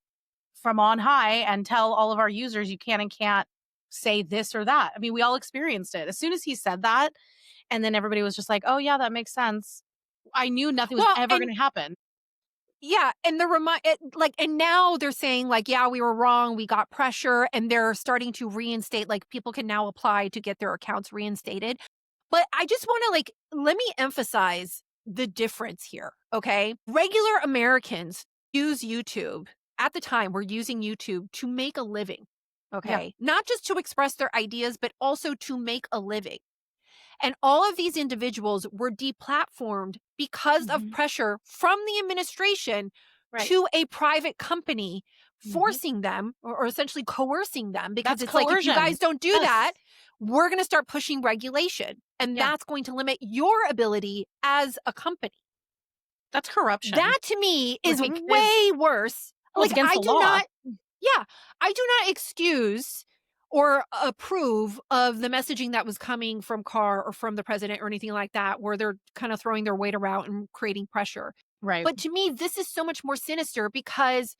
from on high and tell all of our users you can and can't say this or that. I mean, we all experienced it. As soon as he said that, and then everybody was just like, oh, yeah, that makes sense. I knew nothing was ever going to happen. Yeah, and and now they're saying like, yeah, we were wrong, we got pressure, and they're starting to reinstate, like people can now apply to get their accounts reinstated. But I just want to let me emphasize the difference here, okay? Regular Americans use YouTube. At the time, we're using YouTube to make a living, okay? Yeah. Not just to express their ideas, but also to make a living. And all of these individuals were deplatformed because of pressure from the administration to a private company, forcing them or essentially coercing them, because it's coercion. Like, if you guys don't do that, we're going to start pushing regulation. And that's going to limit your ability as a company. That's corruption. That to me is way worse. Well, like, against the law. I do not excuse or approve of the messaging that was coming from Carr or from the president or anything like that, where they're kind of throwing their weight around and creating pressure. Right. But to me, this is so much more sinister, because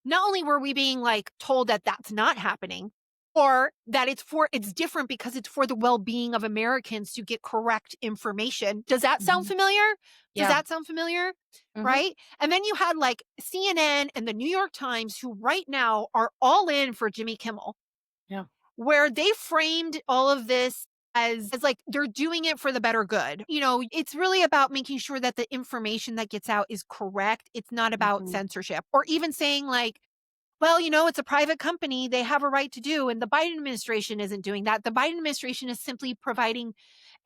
not only were we being told that that's not happening, or that it's different because it's for the well-being of Americans to get correct information. Does that sound familiar? Does that sound familiar? Right? And then you had CNN and the New York Times, who right now are all in for Jimmy Kimmel. Yeah. Where they framed all of this as they're doing it for the better good. It's really about making sure that the information that gets out is correct. It's not about censorship, or even saying well, it's a private company, they have a right to do, and the Biden administration isn't doing that. The Biden administration is simply providing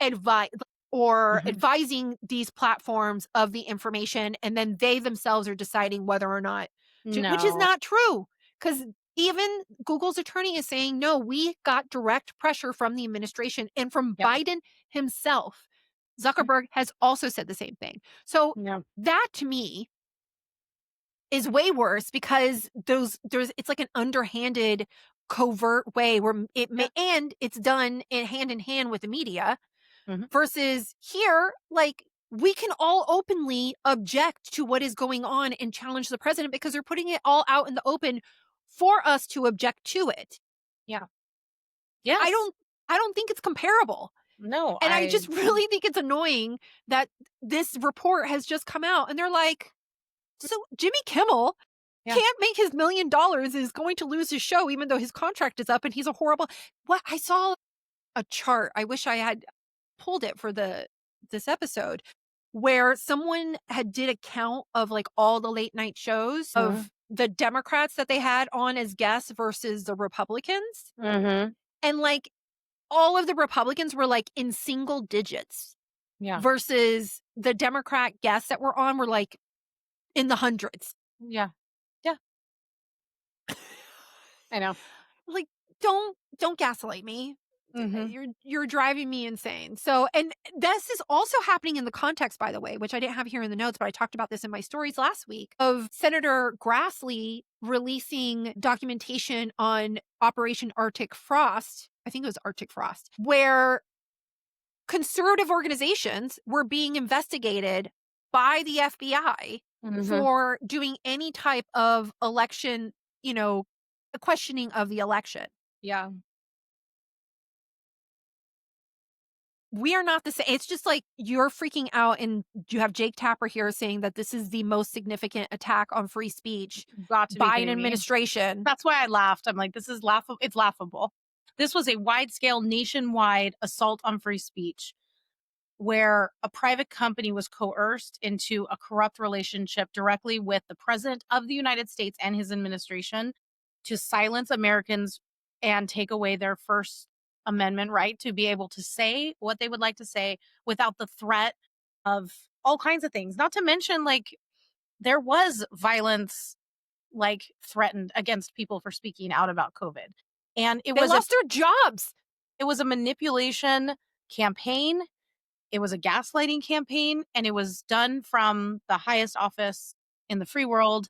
advice or advising these platforms of the information, and then they themselves are deciding whether or not to, which is not true, because even Google's attorney is saying, no, we got direct pressure from the administration and from Biden himself. Zuckerberg has also said the same thing. So that to me is way worse, because it's like an underhanded, covert way where it may, and it's done hand in hand with the media, versus here, we can all openly object to what is going on and challenge the president, because they're putting it all out in the open for us to object to it. Yeah. Yes. I don't think it's comparable. No. And I just really think it's annoying that this report has just come out and they're like, so Jimmy Kimmel can't make his $1 million, is going to lose his show, even though his contract is up, and he's a horrible. I saw a chart. I wish I had pulled it for this episode, where someone did a count of all the late night shows of the Democrats that they had on as guests versus the Republicans. And all of the Republicans were in single digits. Yeah. Versus the Democrat guests that were on were in the hundreds. Yeah. Yeah. I know. Don't gaslight me. You're driving me insane. So, and this is also happening in the context, by the way, which I didn't have here in the notes, but I talked about this in my stories last week, of Senator Grassley releasing documentation on Operation Arctic Frost. I think it was Arctic Frost, where conservative organizations were being investigated by the FBI for doing any type of election, questioning of the election. Yeah. We are not the same. It's just you're freaking out, and you have Jake Tapper here saying that this is the most significant attack on free speech by an administration. That's why I laughed. I'm like, this is laughable. It's laughable. This was a wide-scale, nationwide assault on free speech, where a private company was coerced into a corrupt relationship directly with the president of the United States and his administration to silence Americans and take away their First Amendment right to be able to say what they would like to say without the threat of all kinds of things. Not to mention, there was violence threatened against people for speaking out about COVID. And they lost their jobs. It was a manipulation campaign. It was a gaslighting campaign, and it was done from the highest office in the free world.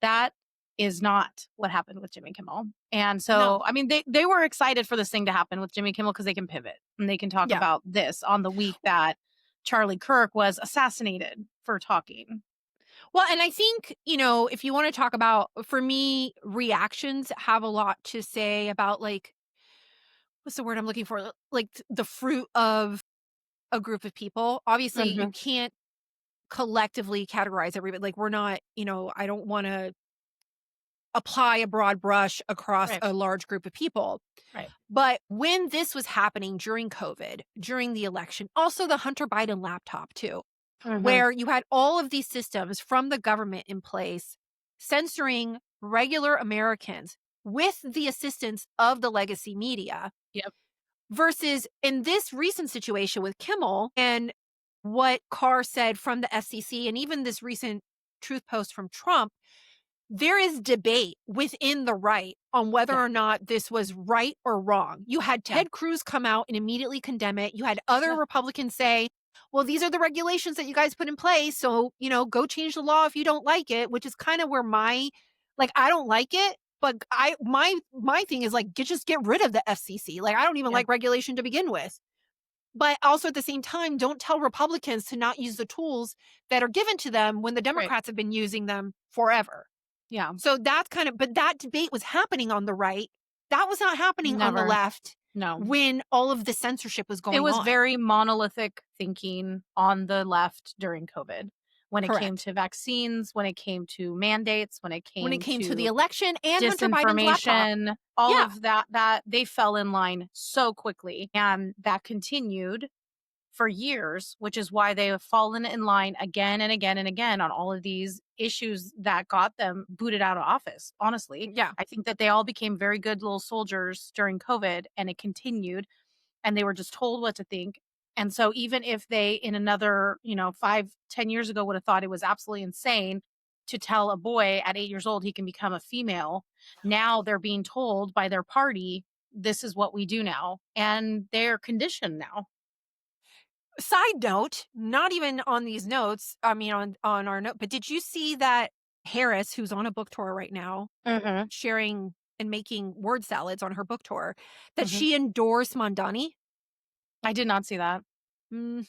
That is not what happened with Jimmy Kimmel. And so, I mean, they were excited for this thing to happen with Jimmy Kimmel because they can pivot and they can talk about this on the week that Charlie Kirk was assassinated for talking. Well, and I think, you know, if you want to talk about, for me, reactions have a lot to say about, like, what's the word I'm looking for? Like, the fruit of a group of people. Obviously, you can't collectively categorize everybody. Like, we're not, you know, I don't want to apply a broad brush across a large group of people. Right. But when this was happening during COVID, during the election, also the Hunter Biden laptop too, where you had all of these systems from the government in place censoring regular Americans with the assistance of the legacy media. Yep. Versus in this recent situation with Kimmel and what Carr said from the FCC and even this recent truth post from Trump, there is debate within the right on whether or not this was right or wrong. You had Ted Cruz come out and immediately condemn it. You had other Republicans say, well, these are the regulations that you guys put in place. So, you know, go change the law if you don't like it, which is kind of where I don't like it. But my thing is like, just get rid of the FCC. Like, I don't even like regulation to begin with. But also at the same time, don't tell Republicans to not use the tools that are given to them when the Democrats have been using them forever. Yeah. So that's but that debate was happening on the right. That was not happening on the left. No. When all of the censorship was going on. It was very monolithic thinking on the left during COVID. When it came to vaccines, when it came to mandates, when it came to the election and Hunter Biden's laptop. All of that they fell in line so quickly. And that continued for years, which is why they have fallen in line again and again and again on all of these issues that got them booted out of office. Honestly, I think that they all became very good little soldiers during COVID, and it continued, and they were just told what to think. And so even if they in another, 5-10 years ago would have thought it was absolutely insane to tell a boy at 8 years old he can become a female, now they're being told by their party, this is what we do now. And they're conditioned now. Side note, not even on these notes, I mean, on our note, but did you see that Harris, who's on a book tour right now, sharing and making word salads on her book tour, that she endorsed Mondani? I did not see that. So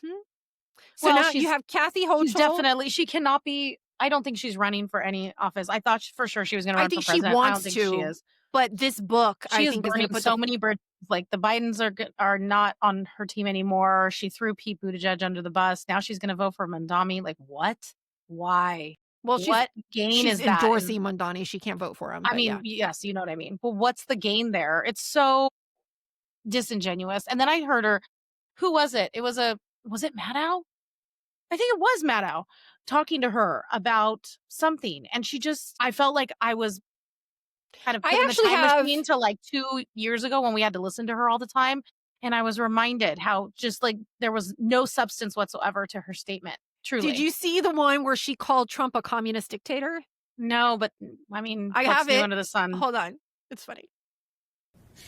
now you have Kathy Hochul. She cannot be, I don't think she's running for any office. I thought for sure she was going to run for president. She wants I don't think she is. But this book, I think, is burning so many bridges. Like the Bidens are not on her team anymore. She threw Pete Buttigieg under the bus. Now she's going to vote for Mondani. Like what? Why? Well, what gain is that? She's endorsing Mondani. She can't vote for him. I mean, yes, you know what I mean. But what's the gain there? It's so disingenuous. And then I heard her. Who was it? Was it Maddow? I think it was Maddow talking to her about something. And I felt like I was kind of put in the time machine to like 2 years ago when we had to listen to her all the time. And I was reminded how just like there was no substance whatsoever to her statement. Truly. Did you see the one where she called Trump a communist dictator? No, but I mean, I have it under the sun. Hold on. It's funny.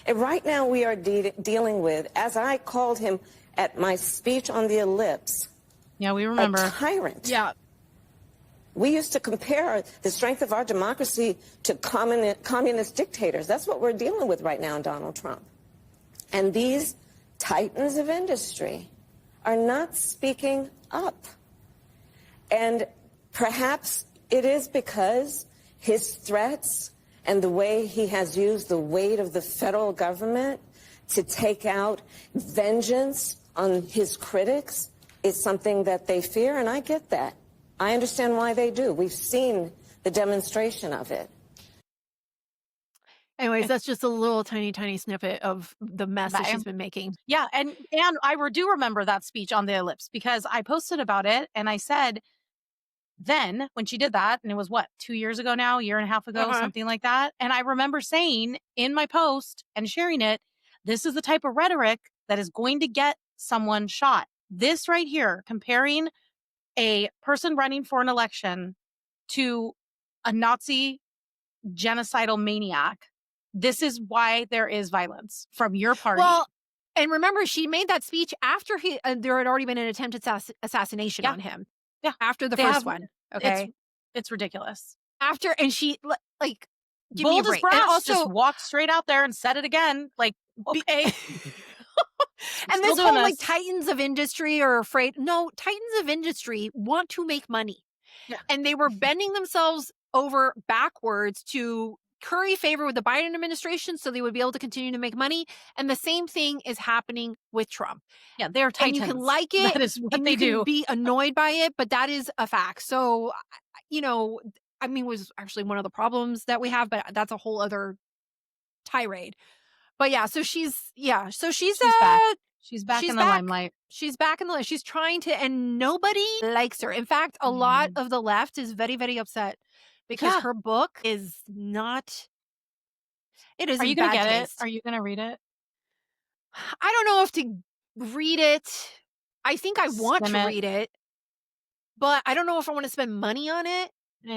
And right now we are dealing with, as I called him at my speech on the ellipse. Yeah, we remember. A tyrant. Yeah. We used to compare the strength of our democracy to communist dictators. That's what we're dealing with right now, Donald Trump. And these titans of industry are not speaking up. And perhaps it is because his threats and the way he has used the weight of the federal government to take out vengeance on his critics is something that they fear, and I get that. I understand why they do. We've seen the demonstration of it. Anyways, that's just a little tiny snippet of the mess that she's been making. Yeah, and I do remember that speech on the ellipse because I posted about it, and I said then when she did that, and it was 2 years ago now, a year and a half ago, something like that. And I remember saying in my post and sharing it, this is the type of rhetoric that is going to get someone shot. This right here, comparing a person running for an election to a Nazi genocidal maniac. This is why there is violence from your party. Well, and remember, she made that speech after there had already been an attempted assassination on him. Yeah. After the first one. Okay. It's ridiculous. after, and she like, give me a Bold as break. brass, And also, just walked straight out there and said it again. Like, okay. and this whole like titans of industry are afraid. No, titans of industry want to make money. Yeah. And they were bending themselves over backwards to curry favor with the Biden administration so they would be able to continue to make money. And the same thing is happening with Trump. Yeah, they're titans. And you can like it. That is what and they you do. can be annoyed by it, but that is a fact. So, you know, I mean, was actually one of the problems that we have, but that's a whole other tirade. But yeah, so she's back. She's back in the limelight. She's back in the She's trying to, and nobody likes her. In fact, a lot of the left is very, very upset because her book is not. It is. Are you gonna get it? Are you gonna read it? I don't know if to read it. I think I want to read it, but I don't know if I want to spend money on it.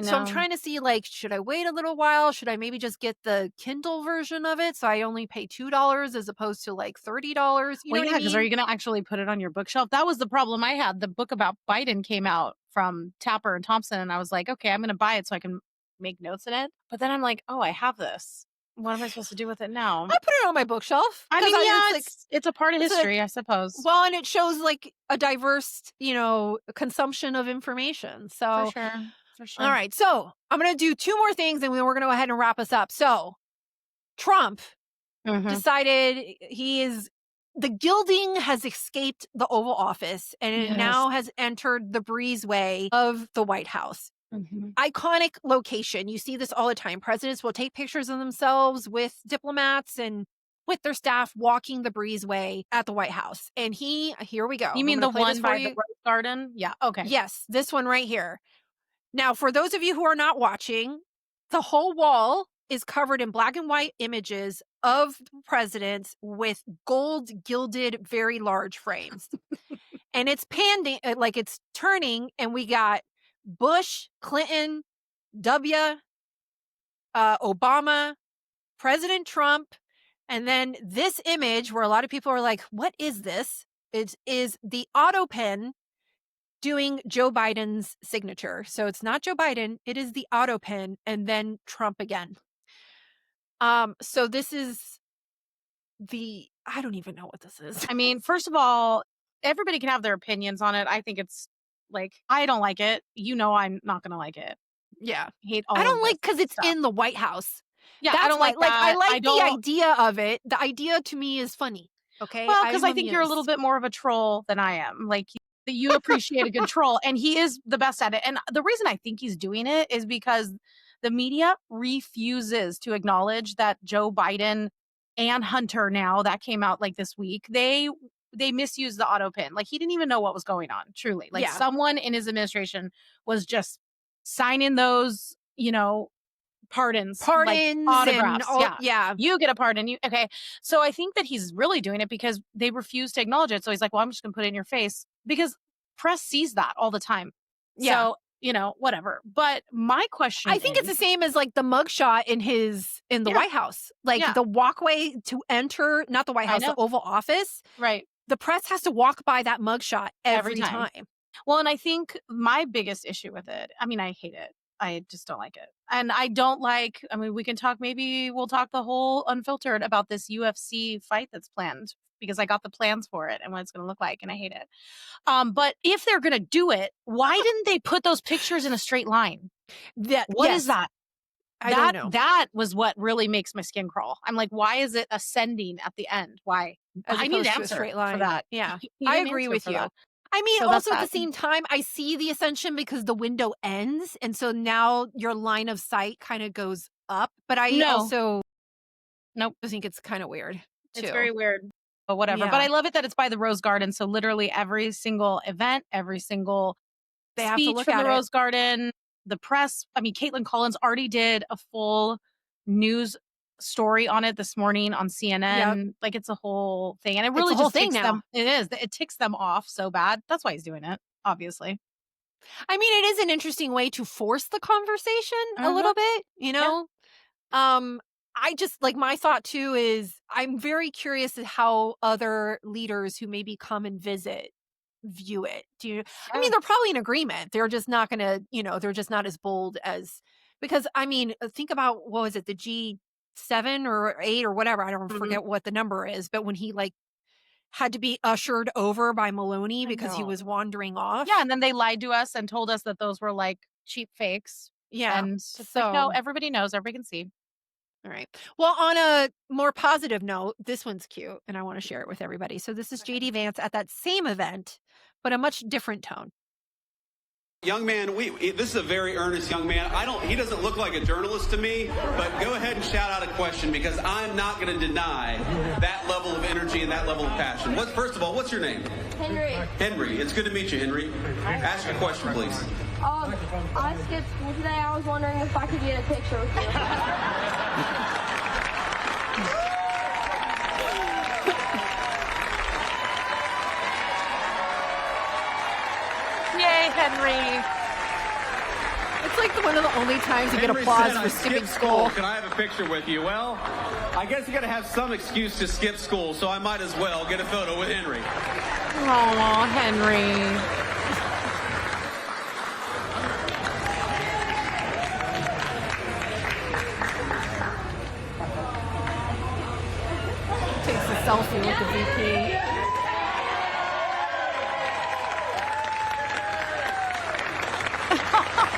So I'm trying to see, like, should I wait a little while? Should I maybe just get the Kindle version of it so I only pay $2 as opposed to like $30? You know what I mean? Because are you going to actually put it on your bookshelf? That was the problem I had. The book about Biden came out from Tapper and Thompson, and I was like, okay, I'm going to buy it so I can make notes in it. But then I'm like, oh, I have this. What am I supposed to do with it now? I put it on my bookshelf. I mean, it's a part of history, I suppose. Well, and it shows like a diverse, you know, consumption of information. So for sure. All right, so I'm going to do two more things and we're going to go ahead and wrap us up. So Trump decided the gilding has escaped the Oval Office and it now has entered the breezeway of the White House. Iconic location. You see this all the time. Presidents will take pictures of themselves with diplomats and with their staff walking the breezeway at the White House. And here we go. You mean the one by the Rose Garden? Yeah, okay. Yes, this one right here. Now, for those of you who are not watching, the whole wall is covered in black and white images of presidents with gold gilded, very large frames. And it's panning, like it's turning, and we got Bush, Clinton, Obama, President Trump, and then this image where a lot of people are like, what is this? It is the auto pen doing Joe Biden's signature. So it's not Joe Biden, it is the auto pen and then Trump again. So this is I don't even know what this is. I mean, first of all, everybody can have their opinions on it. I think it's like, I don't like it. You know, I'm not going to like it. Yeah. I don't like because it's in the White House. Yeah, I don't like that. I like the idea of it. The idea to me is funny. Okay. Well, because I think you're a little bit more of a troll than I am. Like, you appreciate a good troll, and he is the best at it. And the reason I think he's doing it is because the media refuses to acknowledge that Joe Biden and Hunter, now that came out like this week, they misused the auto pin. Like, he didn't even know what was going on, truly. Like, someone in his administration was just signing those, you know, pardons like autographs. Yeah. You get a pardon. Okay. So I think that he's really doing it because they refuse to acknowledge it. So he's like, well, I'm just going to put it in your face, because press sees that all the time. Yeah. So, you know, whatever. But my question I think it's the same as like the mugshot in the White House. Like the walkway to enter, not the White House, the Oval Office. Right. The press has to walk by that mugshot every time. Well, and I think my biggest issue with it, I mean, I hate it. I just don't like it. And I don't like, I mean, we'll talk the whole Unfiltered about this UFC fight that's planned, because I got the plans for it and what it's going to look like, and I hate it. But if they're going to do it, why didn't they put those pictures in a straight line? What is that? I don't know. That was what really makes my skin crawl. I'm like, why is it ascending at the end? Why? I need an answer for that. Yeah, I agree with you. I mean, So also at the same time, I see the ascension because the window ends. And so now your line of sight kind of goes up. But I also think it's kind of weird, too. It's very weird, but whatever. Yeah. But I love it that it's by the Rose Garden. So literally every single event, every single speech from the Rose Garden, the press. I mean, Caitlin Collins already did a full news story on it this morning on CNN. Like, it's a whole thing, and it really just ticks them. It ticks them off so bad. That's why he's doing it, obviously. I mean, it is an interesting way to force the conversation a little bit, you know. I just, like, my thought too is I'm very curious at how other leaders who maybe come and visit view it. I mean, they're probably in agreement. They're just not gonna, you know, they're just not as bold as Because, I mean, think about, what was it, the G7 or 8 or whatever, I don't forget what the number is, but when he, like, had to be ushered over by Maloney because he was wandering off. Yeah, and then they lied to us and told us that those were, like, cheap fakes. Yeah. And it's like, no, everybody knows, everybody can see. All right. Well, on a more positive note, this one's cute, and I want to share it with everybody. So this is JD Vance at that same event, but a much different tone. Young man, this is a very earnest young man. He doesn't look like a journalist to me, but go ahead and shout out a question, because I'm not going to deny that level of energy and that level of passion. First of all, what's your name? Henry. Henry. It's good to meet you, Henry. Ask your question, please. I skipped school today. I was wondering if I could get a picture with you. Yay, Henry. It's like one of the only times you get applause for skipping school. Can I have a picture with you? Well, I guess you got to have some excuse to skip school, so I might as well get a photo with Henry. Oh, Henry. Takes a selfie with the VP.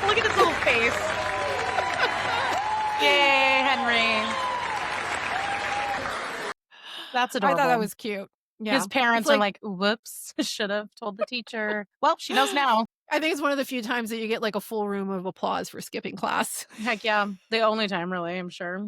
Look at his little face. Yay, Henry. That's adorable. I thought that was cute. Yeah. His parents are like, whoops, should have told the teacher. Well, she knows now. I think it's one of the few times that you get like a full room of applause for skipping class. Heck yeah. The only time, really, I'm sure.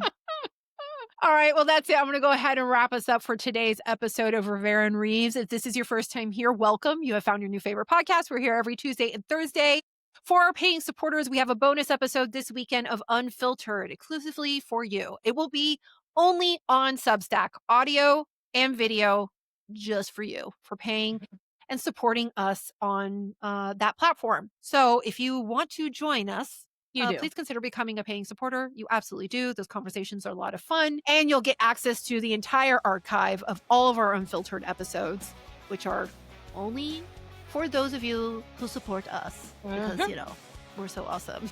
All right, well, that's it. I'm going to go ahead and wrap us up for today's episode of Rivera and Reeves. If this is your first time here, welcome. You have found your new favorite podcast. We're here every Tuesday and Thursday. For our paying supporters, we have a bonus episode this weekend of Unfiltered, exclusively for you. It will be only on Substack, audio and video, just for you, for paying and supporting us on that platform. So if you want to join us, please consider becoming a paying supporter. You absolutely do. Those conversations are a lot of fun. And you'll get access to the entire archive of all of our Unfiltered episodes, which are only for those of you who support us. Because, you know, we're so awesome.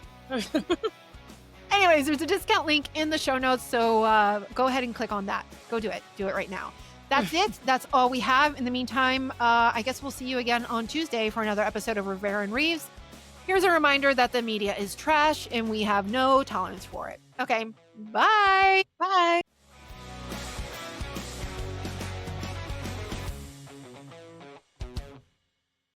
Anyways, there's a discount link in the show notes. So go ahead and click on that. Go do it. Do it right now. That's it. That's all we have. In the meantime, I guess we'll see you again on Tuesday for another episode of Rivera and Reeves. Here's a reminder that the media is trash and we have no tolerance for it. Okay, bye. Bye.